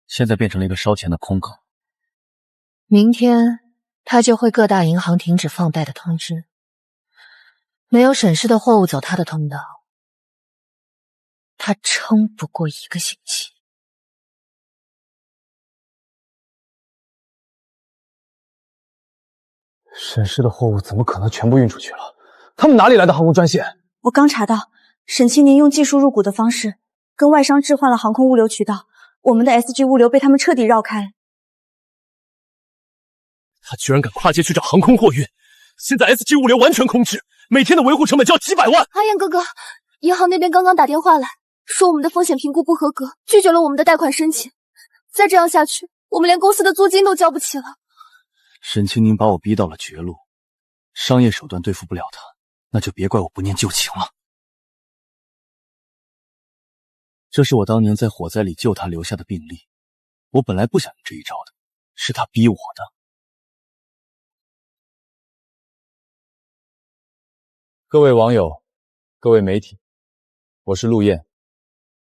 现在变成了一个烧钱的空壳。明天他就会各大银行停止放贷的通知，没有沈氏的货物走他的通道，他撑不过1个星期。沈氏的货物怎么可能全部运出去了？他们哪里来的航空专线？我刚查到，沈清宁用技术入股的方式跟外商置换了航空物流渠道，我们的 SG 物流被他们彻底绕开。他居然敢跨界去找航空货运，现在 SG 物流完全空置，每天的维护成本就要几百万。阿燕哥哥，银行那边刚刚打电话来，说我们的风险评估不合格，拒绝了我们的贷款申请。再这样下去，我们连公司的租金都交不起了。沈清宁把我逼到了绝路，商业手段对付不了他，那就别怪我不念旧情了。这是我当年在火灾里救他留下的病历，我本来不想用这一招的，是他逼我的。各位网友，各位媒体，我是陆燕。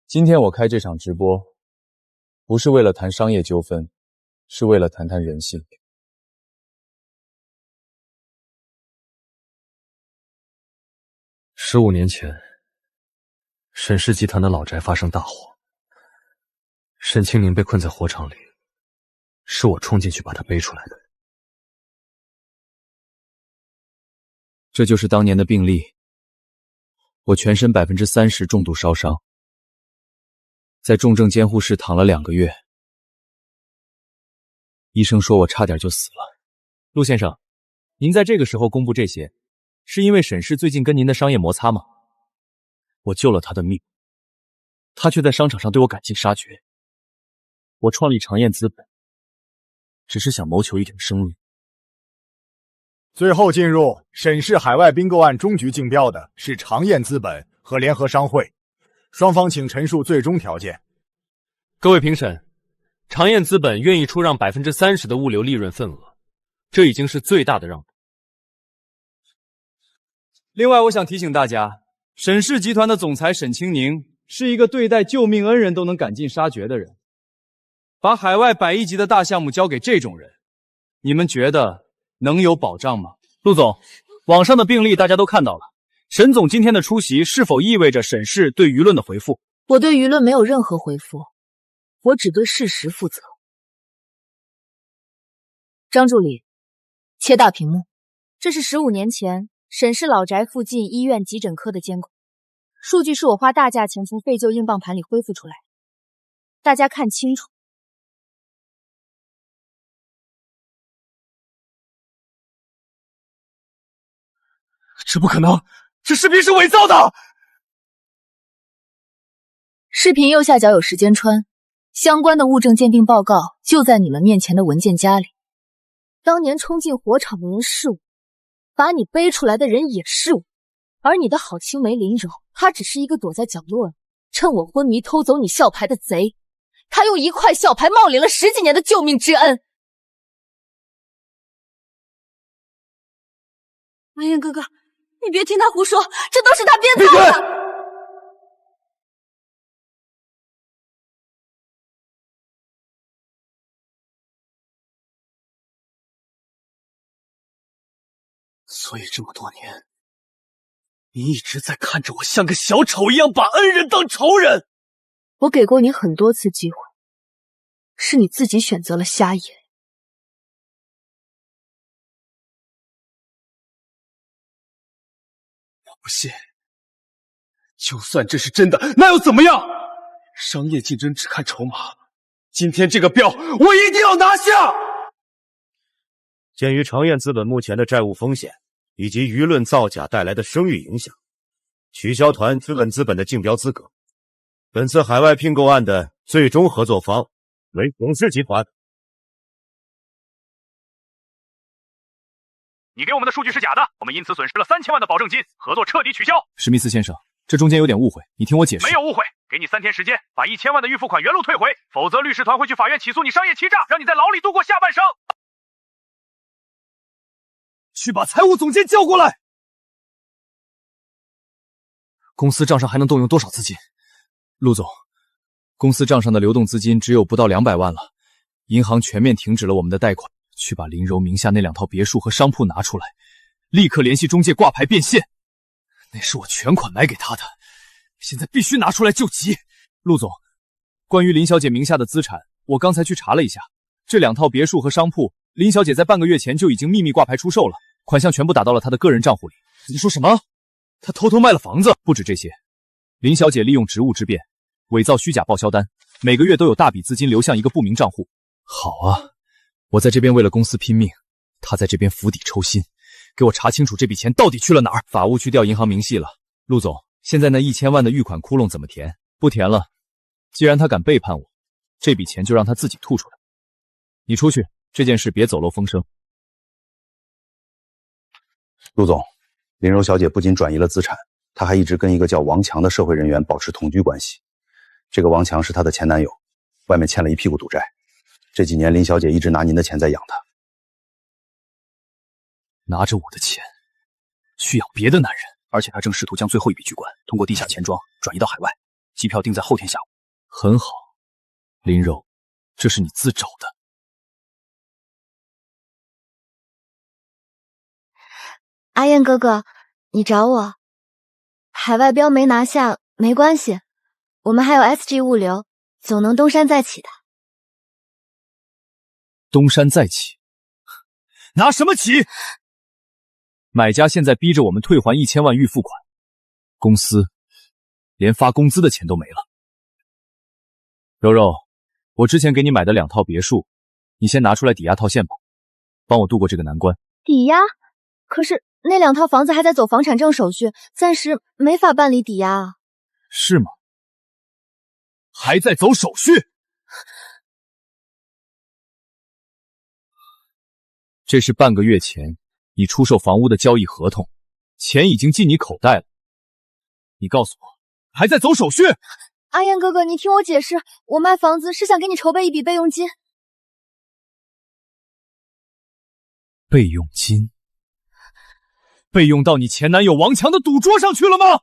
今天我开这场直播，不是为了谈商业纠纷，是为了谈谈人性。15年前，沈氏集团的老宅发生大火，沈清宁被困在火场里，是我冲进去把他背出来的。这就是当年的病例，我全身30%重度烧伤，在重症监护室躺了2个月，医生说我差点就死了。陆先生，您在这个时候公布这些，是因为沈氏最近跟您的商业摩擦吗？我救了他的命，他却在商场上对我赶尽杀绝。我创立长燕资本，只是想谋求一点生路。最后进入沈氏海外并购案终局竞标的是长燕资本和联合商会，双方请陈述最终条件。各位评审，长燕资本愿意出让30%的物流利润份额，这已经是最大的让步。另外，我想提醒大家，沈氏集团的总裁沈清宁是一个对待救命恩人都能赶尽杀绝的人。把海外100亿级的大项目交给这种人，你们觉得能有保障吗？陆总，网上的病例大家都看到了，沈总今天的出席是否意味着沈氏对舆论的回复？我对舆论没有任何回复，我只对事实负责。张助理，切大屏幕。这是15年前沈氏老宅附近医院急诊科的监控，数据是我花大价钱从废旧硬棒盘里恢复出来的，大家看清楚。这不可能，这视频是伪造的！视频右下角有时间穿，相关的物证鉴定报告就在你们面前的文件夹里。当年冲进火场的人是我，把你背出来的人也是我，而你的好青梅林柔，他只是一个躲在角落里，趁我昏迷偷走你校牌的贼。他用1块校牌冒领了10几年的救命之恩。阿燕哥哥，你别听他胡说，这都是他编造的。所以这么多年，你一直在看着我像个小丑一样把恩人当仇人。我给过你很多次机会，是你自己选择了瞎眼。我不信，就算这是真的，那又怎么样？商业竞争只看筹码，今天这个标我一定要拿下。鉴于长燕资本目前的债务风险以及舆论造假带来的声誉影响，取消团资本的竞标资格。本次海外并购案的最终合作方为董氏集团。你给我们的数据是假的，我们因此损失了3000万的保证金，合作彻底取消。史密斯先生，这中间有点误会，你听我解释。没有误会，给你3天时间，把1000万的预付款原路退回，否则律师团会去法院起诉你商业欺诈，让你在牢里度过下半生。去把财务总监叫过来。公司账上还能动用多少资金？陆总，公司账上的流动资金只有不到200万了，银行全面停止了我们的贷款。去把林柔名下那2套别墅和商铺拿出来，立刻联系中介挂牌变现。那是我全款买给他的，现在必须拿出来救急。陆总，关于林小姐名下的资产，我刚才去查了一下，这2套别墅和商铺，林小姐在半个月前就已经秘密挂牌出售了，款项全部打到了她的个人账户里。你说什么？她偷偷卖了房子？不止这些，林小姐利用职务之便，伪造虚假报销单，每个月都有大笔资金流向一个不明账户。好啊，我在这边为了公司拼命，她在这边釜底抽薪，给我查清楚这笔钱到底去了哪儿。法务去调银行明细了。陆总，现在那1000万的预款窟窿怎么填？不填了。既然他敢背叛我，这笔钱就让他自己吐出来。你出去，这件事别走漏风声。陆总，林柔小姐不仅转移了资产，她还一直跟一个叫王强的社会人员保持同居关系。这个王强是她的前男友，外面欠了一屁股赌债。这几年林小姐一直拿您的钱在养他。拿着我的钱去养别的男人，而且他正试图将最后一笔巨款通过地下钱庄转移到海外，机票定在后天下午。很好，林柔，这是你自找的。阿燕哥哥，你找我？海外标没拿下没关系，我们还有 SG 物流，总能东山再起的。东山再起？拿什么起？买家现在逼着我们退还1000万预付款，公司连发工资的钱都没了。柔柔，我之前给你买的2套别墅，你先拿出来抵押套现吧，帮我度过这个难关。抵押？可是那2套房子还在走房产证手续，暂时没法办理抵押啊。是吗？还在走手续？这是半个月前你出售房屋的交易合同，钱已经进你口袋了。你告诉我，还在走手续？阿燕哥哥，你听我解释，我卖房子是想给你筹备一笔备用金。备用金？备用到你前男友王强的赌桌上去了吗？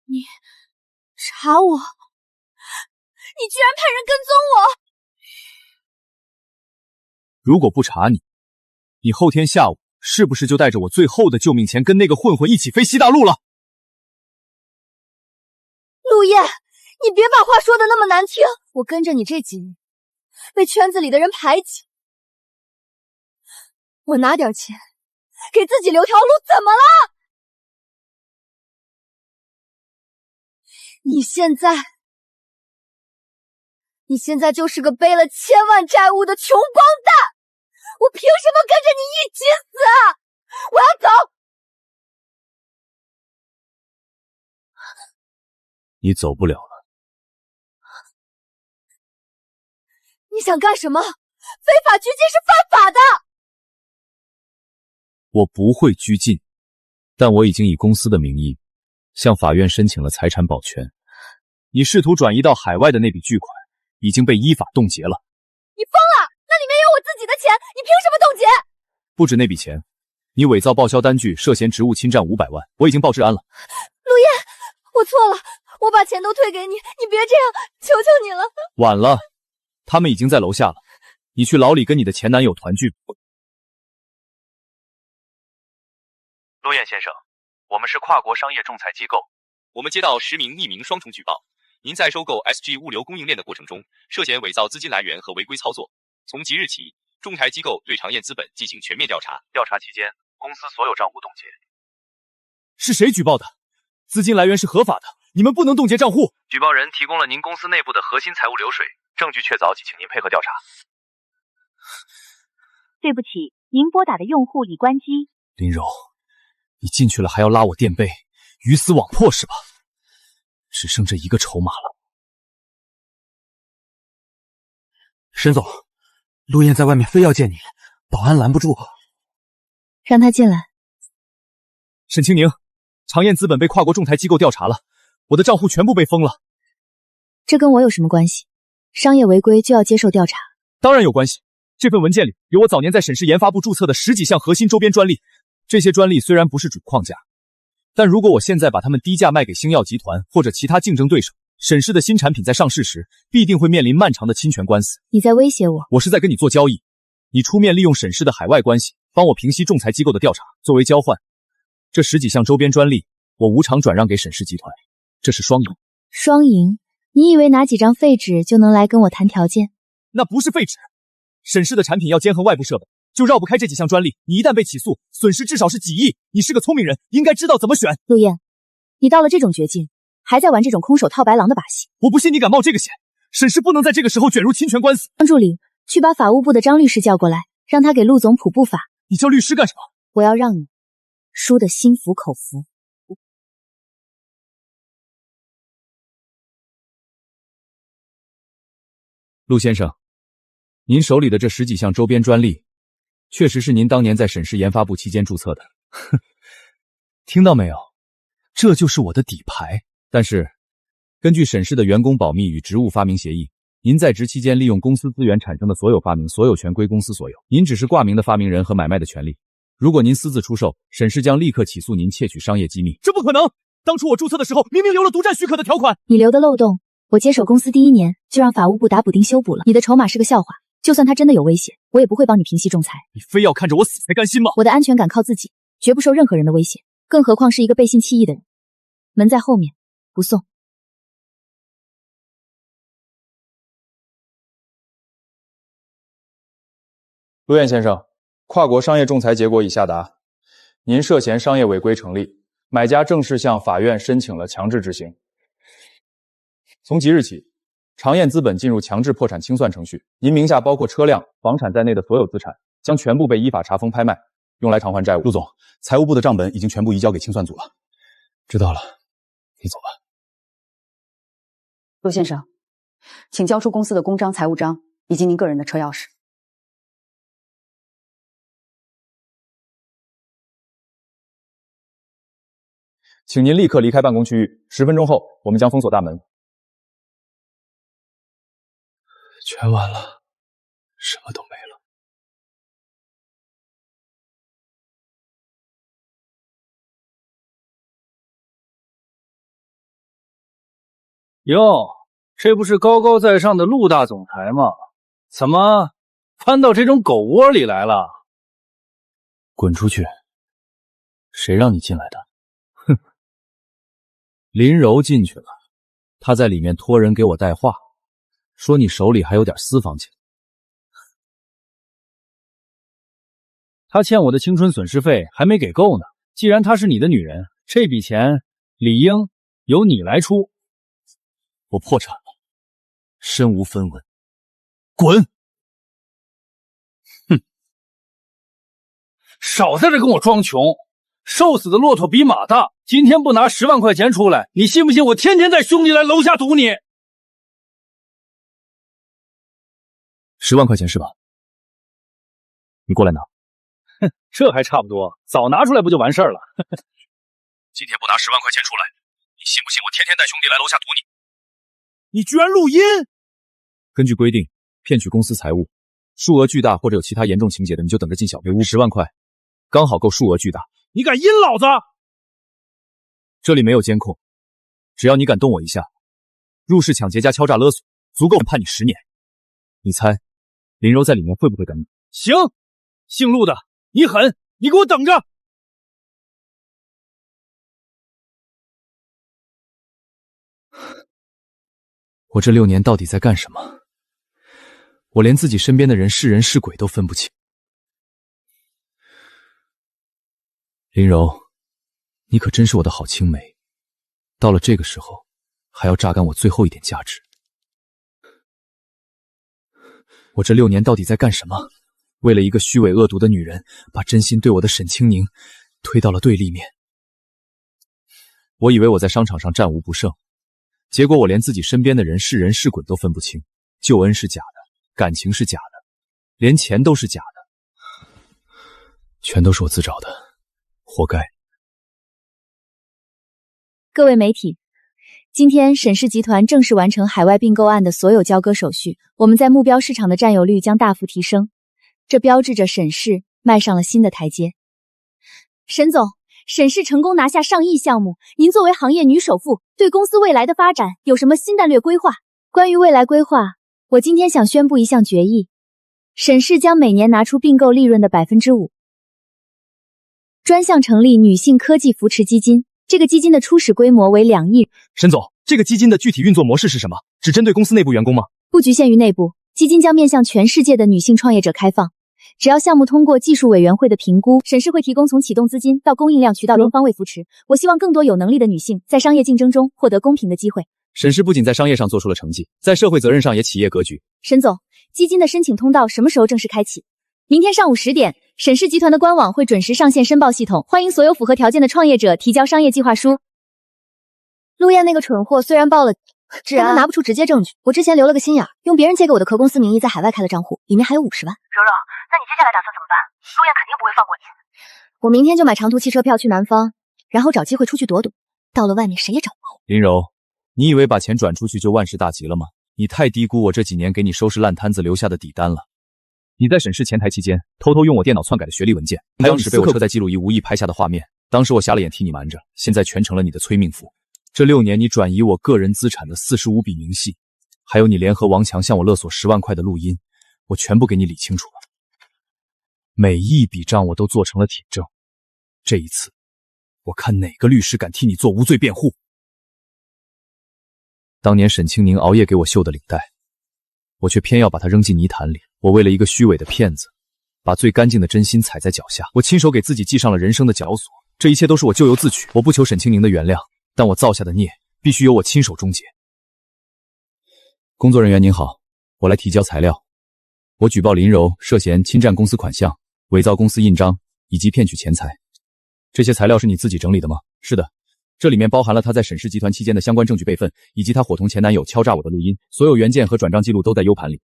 你查我？你居然派人跟踪我！如果不查你，你后天下午是不是就带着我最后的救命钱跟那个混混一起飞西大陆了？陆叶，你别把话说的那么难听。我跟着你这几年，被圈子里的人排挤，我拿点钱给自己留条路，怎么了？你现在就是个背了千万债务的穷光蛋，我凭什么跟着你一起死？我要走！你走不了了。你想干什么？非法拘禁是犯法的。我不会拘禁，但我已经以公司的名义向法院申请了财产保全。你试图转移到海外的那笔巨款已经被依法冻结了。你疯了？那里面有我自己的钱，你凭什么冻结？不止那笔钱，你伪造报销单据，涉嫌职务侵占500万，我已经报治安了。陆叶，我错了，我把钱都退给你，你别这样，求求你了。晚了，他们已经在楼下了。你去牢里跟你的前男友团聚。陆燕先生，我们是跨国商业仲裁机构，我们接到10名匿名双重举报，您在收购 SG 物流供应链的过程中，涉嫌伪造资金来源和违规操作。从即日起，仲裁机构对长燕资本进行全面调查。调查期间，公司所有账户冻结。是谁举报的？资金来源是合法的，你们不能冻结账户。举报人提供了您公司内部的核心财务流水，证据确凿，请您配合调查。对不起，您拨打的用户已关机。林柔，你进去了还要拉我垫背，鱼死网破是吧？只剩这一个筹码了。沈总，陆燕在外面非要见你，保安拦不住。让他进来。沈清宁，长燕资本被跨国仲裁机构调查了，我的账户全部被封了。这跟我有什么关系？商业违规就要接受调查？当然有关系。这份文件里有我早年在沈氏研发部注册的10几项核心周边专利，这些专利虽然不是主框架，但如果我现在把它们低价卖给星耀集团或者其他竞争对手，沈氏的新产品在上市时必定会面临漫长的侵权官司。你在威胁我？我是在跟你做交易，你出面利用沈氏的海外关系帮我平息仲裁机构的调查，作为交换，这10几项周边专利我无偿转让给沈氏集团，这是双赢。双赢？你以为拿几张废纸就能来跟我谈条件？那不是废纸，沈氏的产品要兼横外部设备，就绕不开这几项专利，你一旦被起诉，损失至少是几亿。你是个聪明人，应该知道怎么选。陆燕，你到了这种绝境，还在玩这种空手套白狼的把戏？我不信你敢冒这个险。沈氏不能在这个时候卷入侵权官司。张助理，去把法务部的张律师叫过来，让他给陆总普布法。你叫律师干什么？我要让你输得心服口服。陆先生，您手里的这10几项周边专利，确实是您当年在沈氏研发部期间注册的。听到没有？这就是我的底牌。但是，根据沈氏的员工保密与职务发明协议，您在职期间利用公司资源产生的所有发明，所有权归公司所有，您只是挂名的发明人和买卖的权利。如果您私自出售，沈氏将立刻起诉您窃取商业机密。这不可能！当初我注册的时候，明明留了独占许可的条款。你留的漏洞，我接手公司第1年就让法务部打补丁修补了。你的筹码是个笑话，就算他真的有威胁，我也不会帮你平息仲裁。你非要看着我死才甘心吗？我的安全感靠自己，绝不受任何人的威胁，更何况是一个背信弃义的人。门在后面，不送。陆燕先生，跨国商业仲裁结果已下达，您涉嫌商业违规成立，买家正式向法院申请了强制执行。从即日起，长燕资本进入强制破产清算程序，您名下包括车辆、房产在内的所有资产将全部被依法查封拍卖，用来偿还债务。陆总，财务部的账本已经全部移交给清算组了。知道了，你走吧。陆先生，请交出公司的公章、财务章以及您个人的车钥匙。请您立刻离开办公区域，10分钟后我们将封锁大门。全完了，什么都没了。哟，这不是高高在上的陆大总裁吗？怎么翻到这种狗窝里来了。滚出去！谁让你进来的？哼！林柔进去了，她在里面托人给我带话，说你手里还有点私房钱。她欠我的青春损失费还没给够呢。既然她是你的女人，这笔钱理应由你来出。我破产了，身无分文，滚！哼！少在这跟我装穷，瘦死的骆驼比马大。今天不拿10万块钱出来，你信不信我天天带兄弟来楼下堵你？10万块钱是吧？你过来拿。哼，这还差不多，早拿出来不就完事儿了？今天不拿10万块钱出来，你信不信我天天带兄弟来楼下堵你？你居然录音！根据规定，骗取公司财物，数额巨大或者有其他严重情节的，你就等着进小黑屋。10万块，刚好够数额巨大。你敢阴老子？这里没有监控，只要你敢动我一下，入室抢劫加敲诈勒索，足够判你10年。你猜，林柔在里面会不会跟你？行，姓陆的，你狠，你给我等着！我这6年到底在干什么？我连自己身边的人是人是鬼都分不清。林柔，你可真是我的好青梅，到了这个时候，还要榨干我最后一点价值。我这6年到底在干什么？为了一个虚伪恶毒的女人，把真心对我的沈清宁推到了对立面。我以为我在商场上战无不胜，结果我连自己身边的人是人是鬼都分不清，救恩是假的，感情是假的，连钱都是假的，全都是我自找的，活该。各位媒体，今天沈氏集团正式完成海外并购案的所有交割手续，我们在目标市场的占有率将大幅提升，这标志着沈氏迈上了新的台阶。沈总，沈氏成功拿下上亿项目，您作为行业女首富，对公司未来的发展有什么新战略规划？关于未来规划，我今天想宣布一项决议，沈氏将每年拿出并购利润的5%，专项成立女性科技扶持基金。这个基金的初始规模为2亿。沈总，这个基金的具体运作模式是什么？只针对公司内部员工吗？不局限于内部，基金将面向全世界的女性创业者开放。只要项目通过技术委员会的评估，沈氏会提供从启动资金到供应量渠道多方位扶持。我希望更多有能力的女性在商业竞争中获得公平的机会。沈氏不仅在商业上做出了成绩，在社会责任上也企业格局。沈总，基金的申请通道什么时候正式开启？明天上午10点，沈氏集团的官网会准时上线申报系统，欢迎所有符合条件的创业者提交商业计划书。陆燕那个蠢货虽然报了，但他拿不出直接证据。我之前留了个心眼，用别人借给我的壳公司名义在海外开了账户，里面还有50万。柔柔，那你接下来打算怎么办？陆燕肯定不会放过你。我明天就买长途汽车票去南方，然后找机会出去躲躲。到了外面谁也找不到我。林柔，你以为把钱转出去就万事大吉了吗？你太低估我这几年给你收拾烂摊子留下的底单了。你在沈氏前台期间，偷偷用我电脑篡改的学历文件，还有当时被我车载记录仪无意拍下的画面，当时我瞎了眼替你瞒着，现在全成了你的催命符。这6年你转移我个人资产的45笔明细，还有你联合王强向我勒索10万块的录音，我全部给你理清楚了。每一笔账我都做成了铁证，这一次，我看哪个律师敢替你做无罪辩护。当年沈清宁熬夜给我绣的领带，我却偏要把它扔进泥潭里。我为了一个虚伪的骗子，把最干净的真心踩在脚下，我亲手给自己系上了人生的绞索。这一切都是我咎由自取，我不求沈清宁的原谅，但我造下的孽必须由我亲手终结。工作人员您好，我来提交材料。我举报林柔涉嫌侵占公司款项、伪造公司印章以及骗取钱财。这些材料是你自己整理的吗？是的，这里面包含了他在沈氏集团期间的相关证据备份，以及他伙同前男友敲诈我的录音，所有原件和转账记录都在 U 盘里。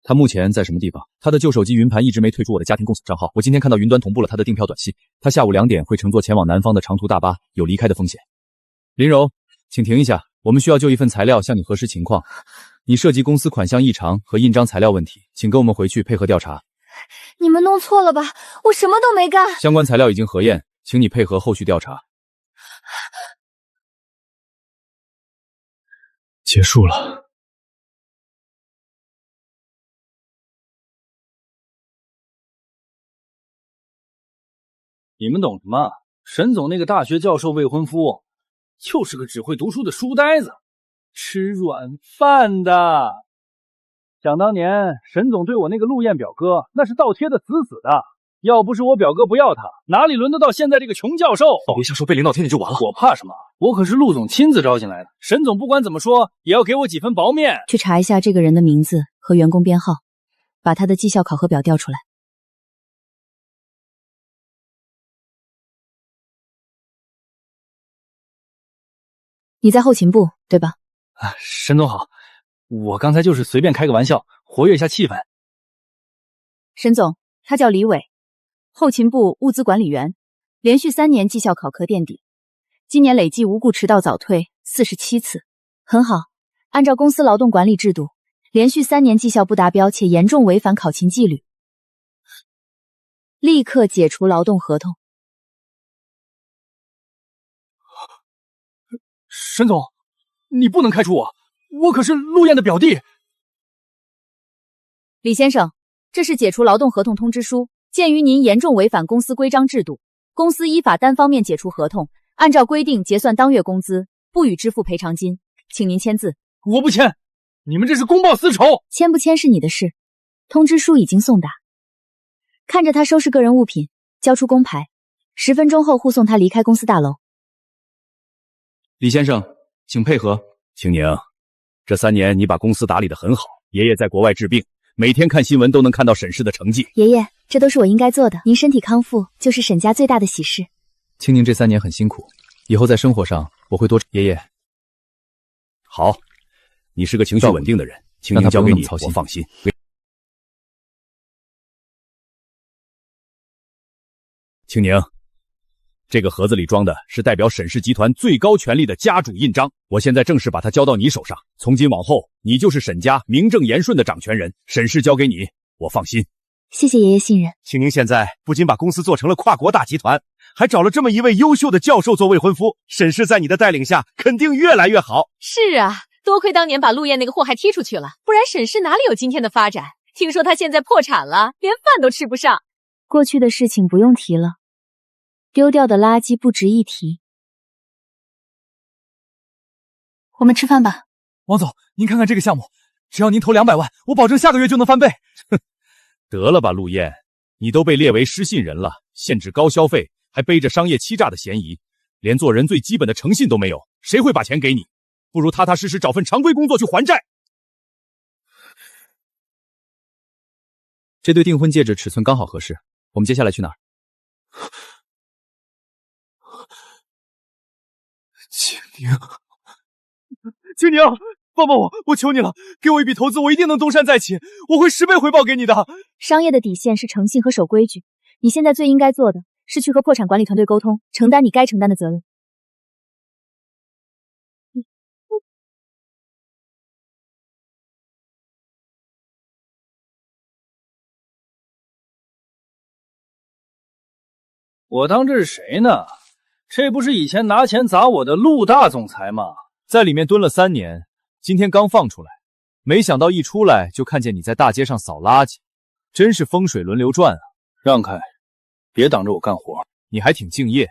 他目前在什么地方？他的旧手机云盘一直没退出我的家庭共享账号。我今天看到云端同步了他的订票短信，他下午2点会乘坐前往南方的长途大巴，有离开的风险。林柔，请停一下，我们需要就一份材料向你核实情况。你涉及公司款项异常和印章材料问题，请跟我们回去配合调查。你们弄错了吧？我什么都没干。相关材料已经核验，请你配合后续调查。结束了。你们懂什么？沈总那个大学教授未婚夫，就是个只会读书的书呆子，吃软饭的。想当年，沈总对我那个陆燕表哥，那是倒贴的死死的。要不是我表哥不要他，哪里轮得到现在这个穷教授？别瞎说，被领导听见就完了。我怕什么？我可是陆总亲自招进来的。沈总不管怎么说，也要给我几分薄面。去查一下这个人的名字和员工编号，把他的绩效考核表调出来。你在后勤部对吧？沈总好，我刚才就是随便开个玩笑，活跃一下气氛。沈总，他叫李伟，后勤部物资管理员，连续3年绩效考核垫底，今年累计无故迟到早退47次，很好。按照公司劳动管理制度，连续3年绩效不达标且严重违反考勤纪律，立刻解除劳动合同。沈总，你不能开除我，我可是陆燕的表弟。李先生，这是解除劳动合同通知书。鉴于您严重违反公司规章制度，公司依法单方面解除合同，按照规定结算当月工资，不予支付赔偿金，请您签字。我不签，你们这是公报私仇。签不签是你的事，通知书已经送达。看着他收拾个人物品，交出工牌，10分钟后护送他离开公司大楼。李先生，请配合。青宁，这3年你把公司打理得很好，爷爷在国外治病，每天看新闻都能看到沈氏的成绩。爷爷，这都是我应该做的，您身体康复就是沈家最大的喜事。青宁这3年很辛苦，以后在生活上我会多。爷爷，好，你是个情绪稳定的人，青宁交给你，我放心。青宁，这个盒子里装的是代表沈氏集团最高权力的家主印章，我现在正式把它交到你手上。从今往后，你就是沈家名正言顺的掌权人，沈氏交给你，我放心。谢谢爷爷信任。青宁现在不仅把公司做成了跨国大集团，还找了这么一位优秀的教授做未婚夫，沈氏在你的带领下肯定越来越好。是啊，多亏当年把陆燕那个祸害踢出去了，不然沈氏哪里有今天的发展？听说他现在破产了，连饭都吃不上。过去的事情不用提了，丢掉的垃圾不值一提。我们吃饭吧。王总，您看看这个项目，只要您投200万，我保证下个月就能翻倍。得了吧，陆燕，你都被列为失信人了，限制高消费，还背着商业欺诈的嫌疑，连做人最基本的诚信都没有，谁会把钱给你？不如踏踏实实找份常规工作去还债。这对订婚戒指尺寸刚好合适，我们接下来去哪儿？青宁，青宁，帮帮我，我求你了，给我一笔投资，我一定能东山再起，我会10倍回报给你的。商业的底线是诚信和守规矩，你现在最应该做的是去和破产管理团队沟通，承担你该承担的责任。我当这是谁呢？这不是以前拿钱砸我的陆大总裁吗？在里面蹲了3年，今天刚放出来，没想到一出来就看见你在大街上扫垃圾，真是风水轮流转啊！让开，别挡着我干活。你还挺敬业，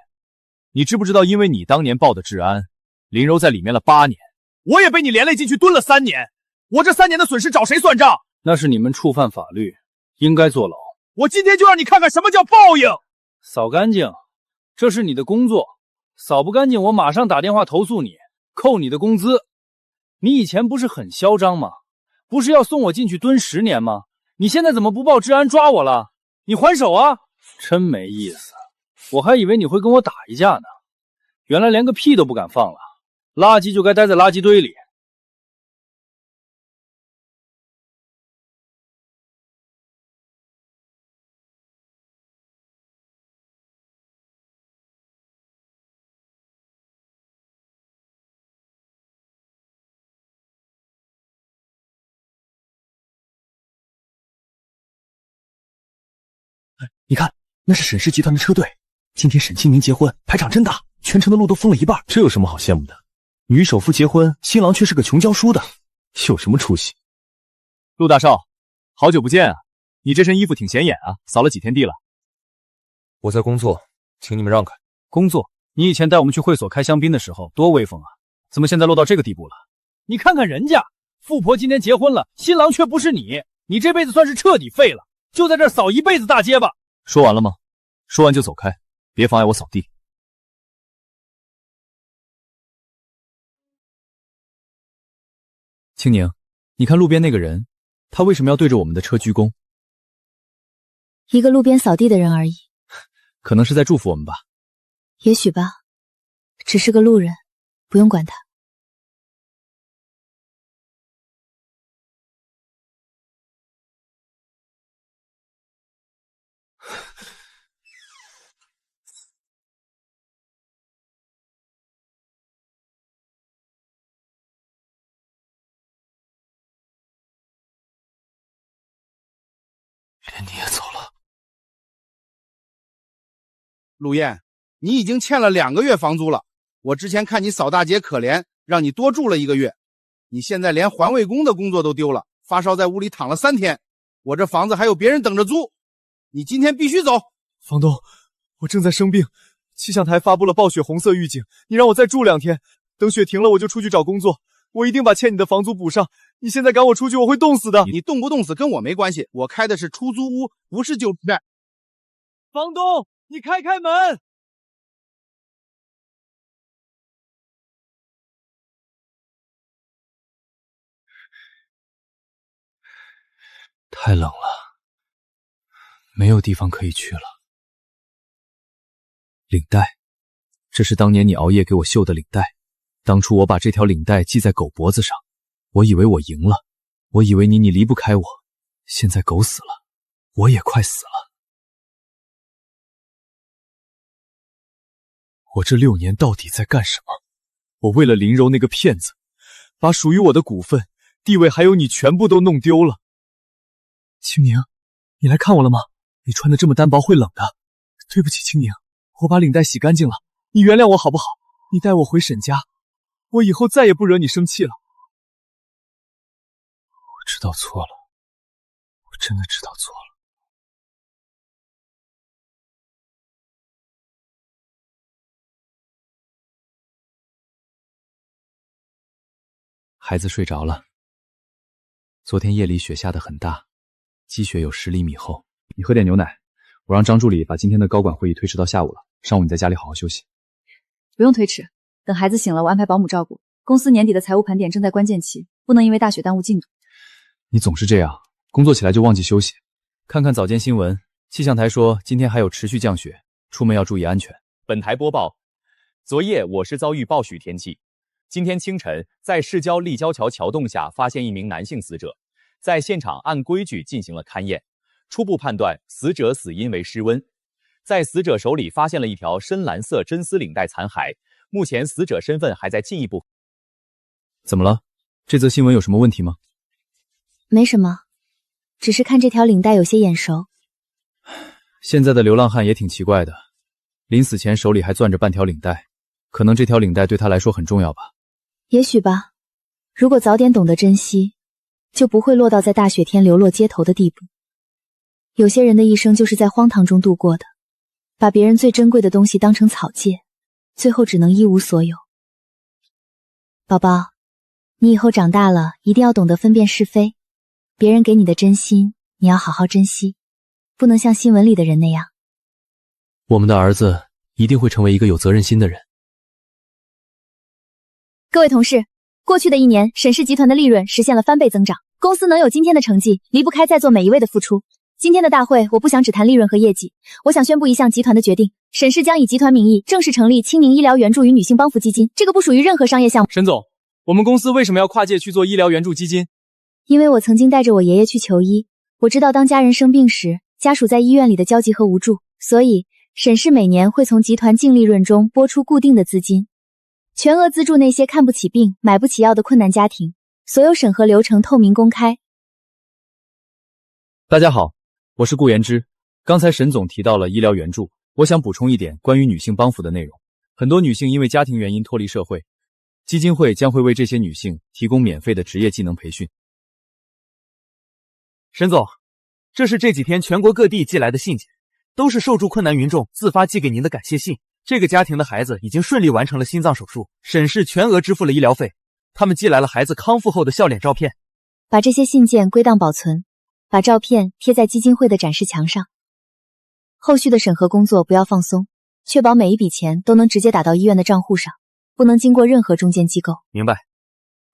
你知不知道因为你当年报的治安，林柔在里面了8年，我也被你连累进去蹲了3年，我这3年的损失找谁算账？那是你们触犯法律，应该坐牢。我今天就让你看看什么叫报应。扫干净，这是你的工作，扫不干净我马上打电话投诉你，扣你的工资。你以前不是很嚣张吗？不是要送我进去蹲10年吗？你现在怎么不报治安抓我了？你还手啊！真没意思，我还以为你会跟我打一架呢，原来连个屁都不敢放了，垃圾就该待在垃圾堆里。你看，那是沈氏集团的车队。今天沈清明结婚，排场真大，全城的路都封了一半。这有什么好羡慕的？女首富结婚，新郎却是个穷教书的，有什么出息？陆大少，好久不见啊！你这身衣服挺显眼啊，扫了几天地了？我在工作，请你们让开。工作，你以前带我们去会所开香槟的时候多威风啊，怎么现在落到这个地步了？你看看人家，富婆今天结婚了，新郎却不是你，你这辈子算是彻底废了，就在这扫一辈子大街吧。说完了吗？说完就走开，别妨碍我扫地。青宁，你看路边那个人，他为什么要对着我们的车鞠躬？一个路边扫地的人而已，可能是在祝福我们吧。也许吧，只是个路人，不用管他。连你也走了。陆燕，你已经欠了2个月房租了。我之前看你扫大街可怜，让你多住了1个月。你现在连环卫工的工作都丢了，发烧在屋里躺了3天。我这房子还有别人等着租，你今天必须走。房东，我正在生病，气象台发布了暴雪红色预警，你让我再住2天，等雪停了我就出去找工作，我一定把欠你的房租补上。你现在赶我出去，我会冻死的。你冻不冻死跟我没关系，我开的是出租屋，不是救助站。房东，你开门！太冷了，没有地方可以去了。领带，这是当年你熬夜给我绣的领带。当初我把这条领带系在狗脖子上，我以为我赢了，我以为你离不开我。现在狗死了，我也快死了。我这6年到底在干什么？我为了林柔那个骗子，把属于我的股份、地位还有你全部都弄丢了。青宁，你来看我了吗？你穿的这么单薄会冷的。对不起青宁，我把领带洗干净了，你原谅我好不好？你带我回沈家，我以后再也不惹你生气了。我知道错了，我真的知道错了。孩子睡着了。昨天夜里雪下得很大，积雪有10厘米厚。你喝点牛奶，我让张助理把今天的高管会议推迟到下午了。上午你在家里好好休息。不用推迟，等孩子醒了，我安排保姆照顾。公司年底的财务盘点正在关键期，不能因为大雪耽误进度。你总是这样，工作起来就忘记休息。看看早间新闻，气象台说今天还有持续降雪，出门要注意安全。本台播报：昨夜我市遭遇暴雪天气。今天清晨，在市郊立交桥桥洞下发现一名男性死者，在现场按规矩进行了勘验，初步判断死者死因为失温。在死者手里发现了一条深蓝色真丝领带残骸，目前死者身份还在进一步。怎么了？这则新闻有什么问题吗？没什么，只是看这条领带有些眼熟。现在的流浪汉也挺奇怪的，临死前手里还攥着半条领带，可能这条领带对他来说很重要吧。也许吧，如果早点懂得珍惜，就不会落到在大雪天流落街头的地步。有些人的一生就是在荒唐中度过的，把别人最珍贵的东西当成草芥，最后只能一无所有。宝宝，你以后长大了一定要懂得分辨是非，别人给你的真心你要好好珍惜，不能像新闻里的人那样。我们的儿子一定会成为一个有责任心的人。各位同事，过去的1年，沈氏集团的利润实现了翻倍增长，公司能有今天的成绩，离不开在座每一位的付出。今天的大会，我不想只谈利润和业绩，我想宣布一项集团的决定：沈氏将以集团名义正式成立青宁医疗援助与女性帮扶基金。这个不属于任何商业项目。沈总，我们公司为什么要跨界去做医疗援助基金？因为我曾经带着我爷爷去求医，我知道当家人生病时，家属在医院里的焦急和无助，所以沈氏每年会从集团净利润中拨出固定的资金，全额资助那些看不起病、买不起药的困难家庭。所有审核流程透明公开。大家好，我是顾延之。刚才沈总提到了医疗援助，我想补充一点关于女性帮扶的内容。很多女性因为家庭原因脱离社会，基金会将会为这些女性提供免费的职业技能培训。沈总，这是这几天全国各地寄来的信件，都是受助困难云众自发寄给您的感谢信。这个家庭的孩子已经顺利完成了心脏手术，沈氏全额支付了医疗费。他们寄来了孩子康复后的笑脸照片。把这些信件归档保存，把照片贴在基金会的展示墙上。后续的审核工作不要放松，确保每一笔钱都能直接打到医院的账户上，不能经过任何中间机构。明白。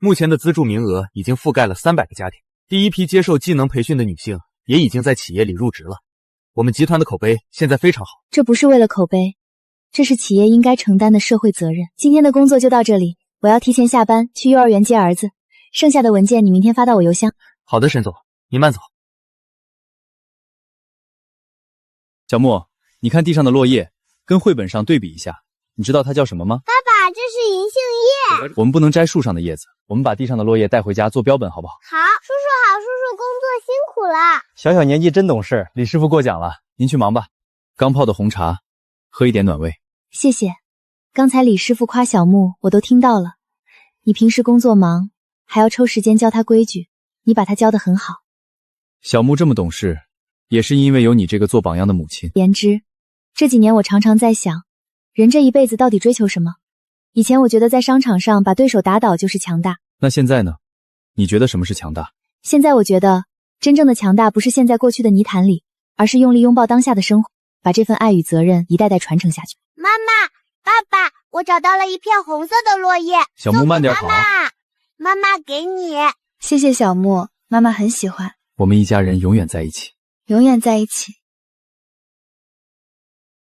目前的资助名额已经覆盖了300个家庭，第一批接受技能培训的女性也已经在企业里入职了。我们集团的口碑现在非常好。这不是为了口碑，这是企业应该承担的社会责任。今天的工作就到这里，我要提前下班去幼儿园接儿子，剩下的文件你明天发到我邮箱。好的，沈总，您慢走。小木，你看地上的落叶，跟绘本上对比一下，你知道它叫什么吗？爸爸，这是银杏叶。我们不能摘树上的叶子，我们把地上的落叶带回家做标本，好不好？好，叔叔好，叔叔工作辛苦了。小小年纪真懂事，李师傅过奖了，您去忙吧。刚泡的红茶，喝一点暖胃。谢谢。刚才李师傅夸小木，我都听到了。你平时工作忙，还要抽时间教他规矩，你把他教得很好。小木这么懂事，也是因为有你这个做榜样的母亲。言之，这几年我常常在想，人这一辈子到底追求什么？以前我觉得在商场上把对手打倒就是强大，那现在呢？你觉得什么是强大？现在我觉得，真正的强大不是陷在过去的泥潭里，而是用力拥抱当下的生活，把这份爱与责任一代代传承下去。妈妈，爸爸，我找到了一片红色的落叶。小木慢点跑。妈妈给你。谢谢小木，妈妈很喜欢。我们一家人永远在一起。永远在一起。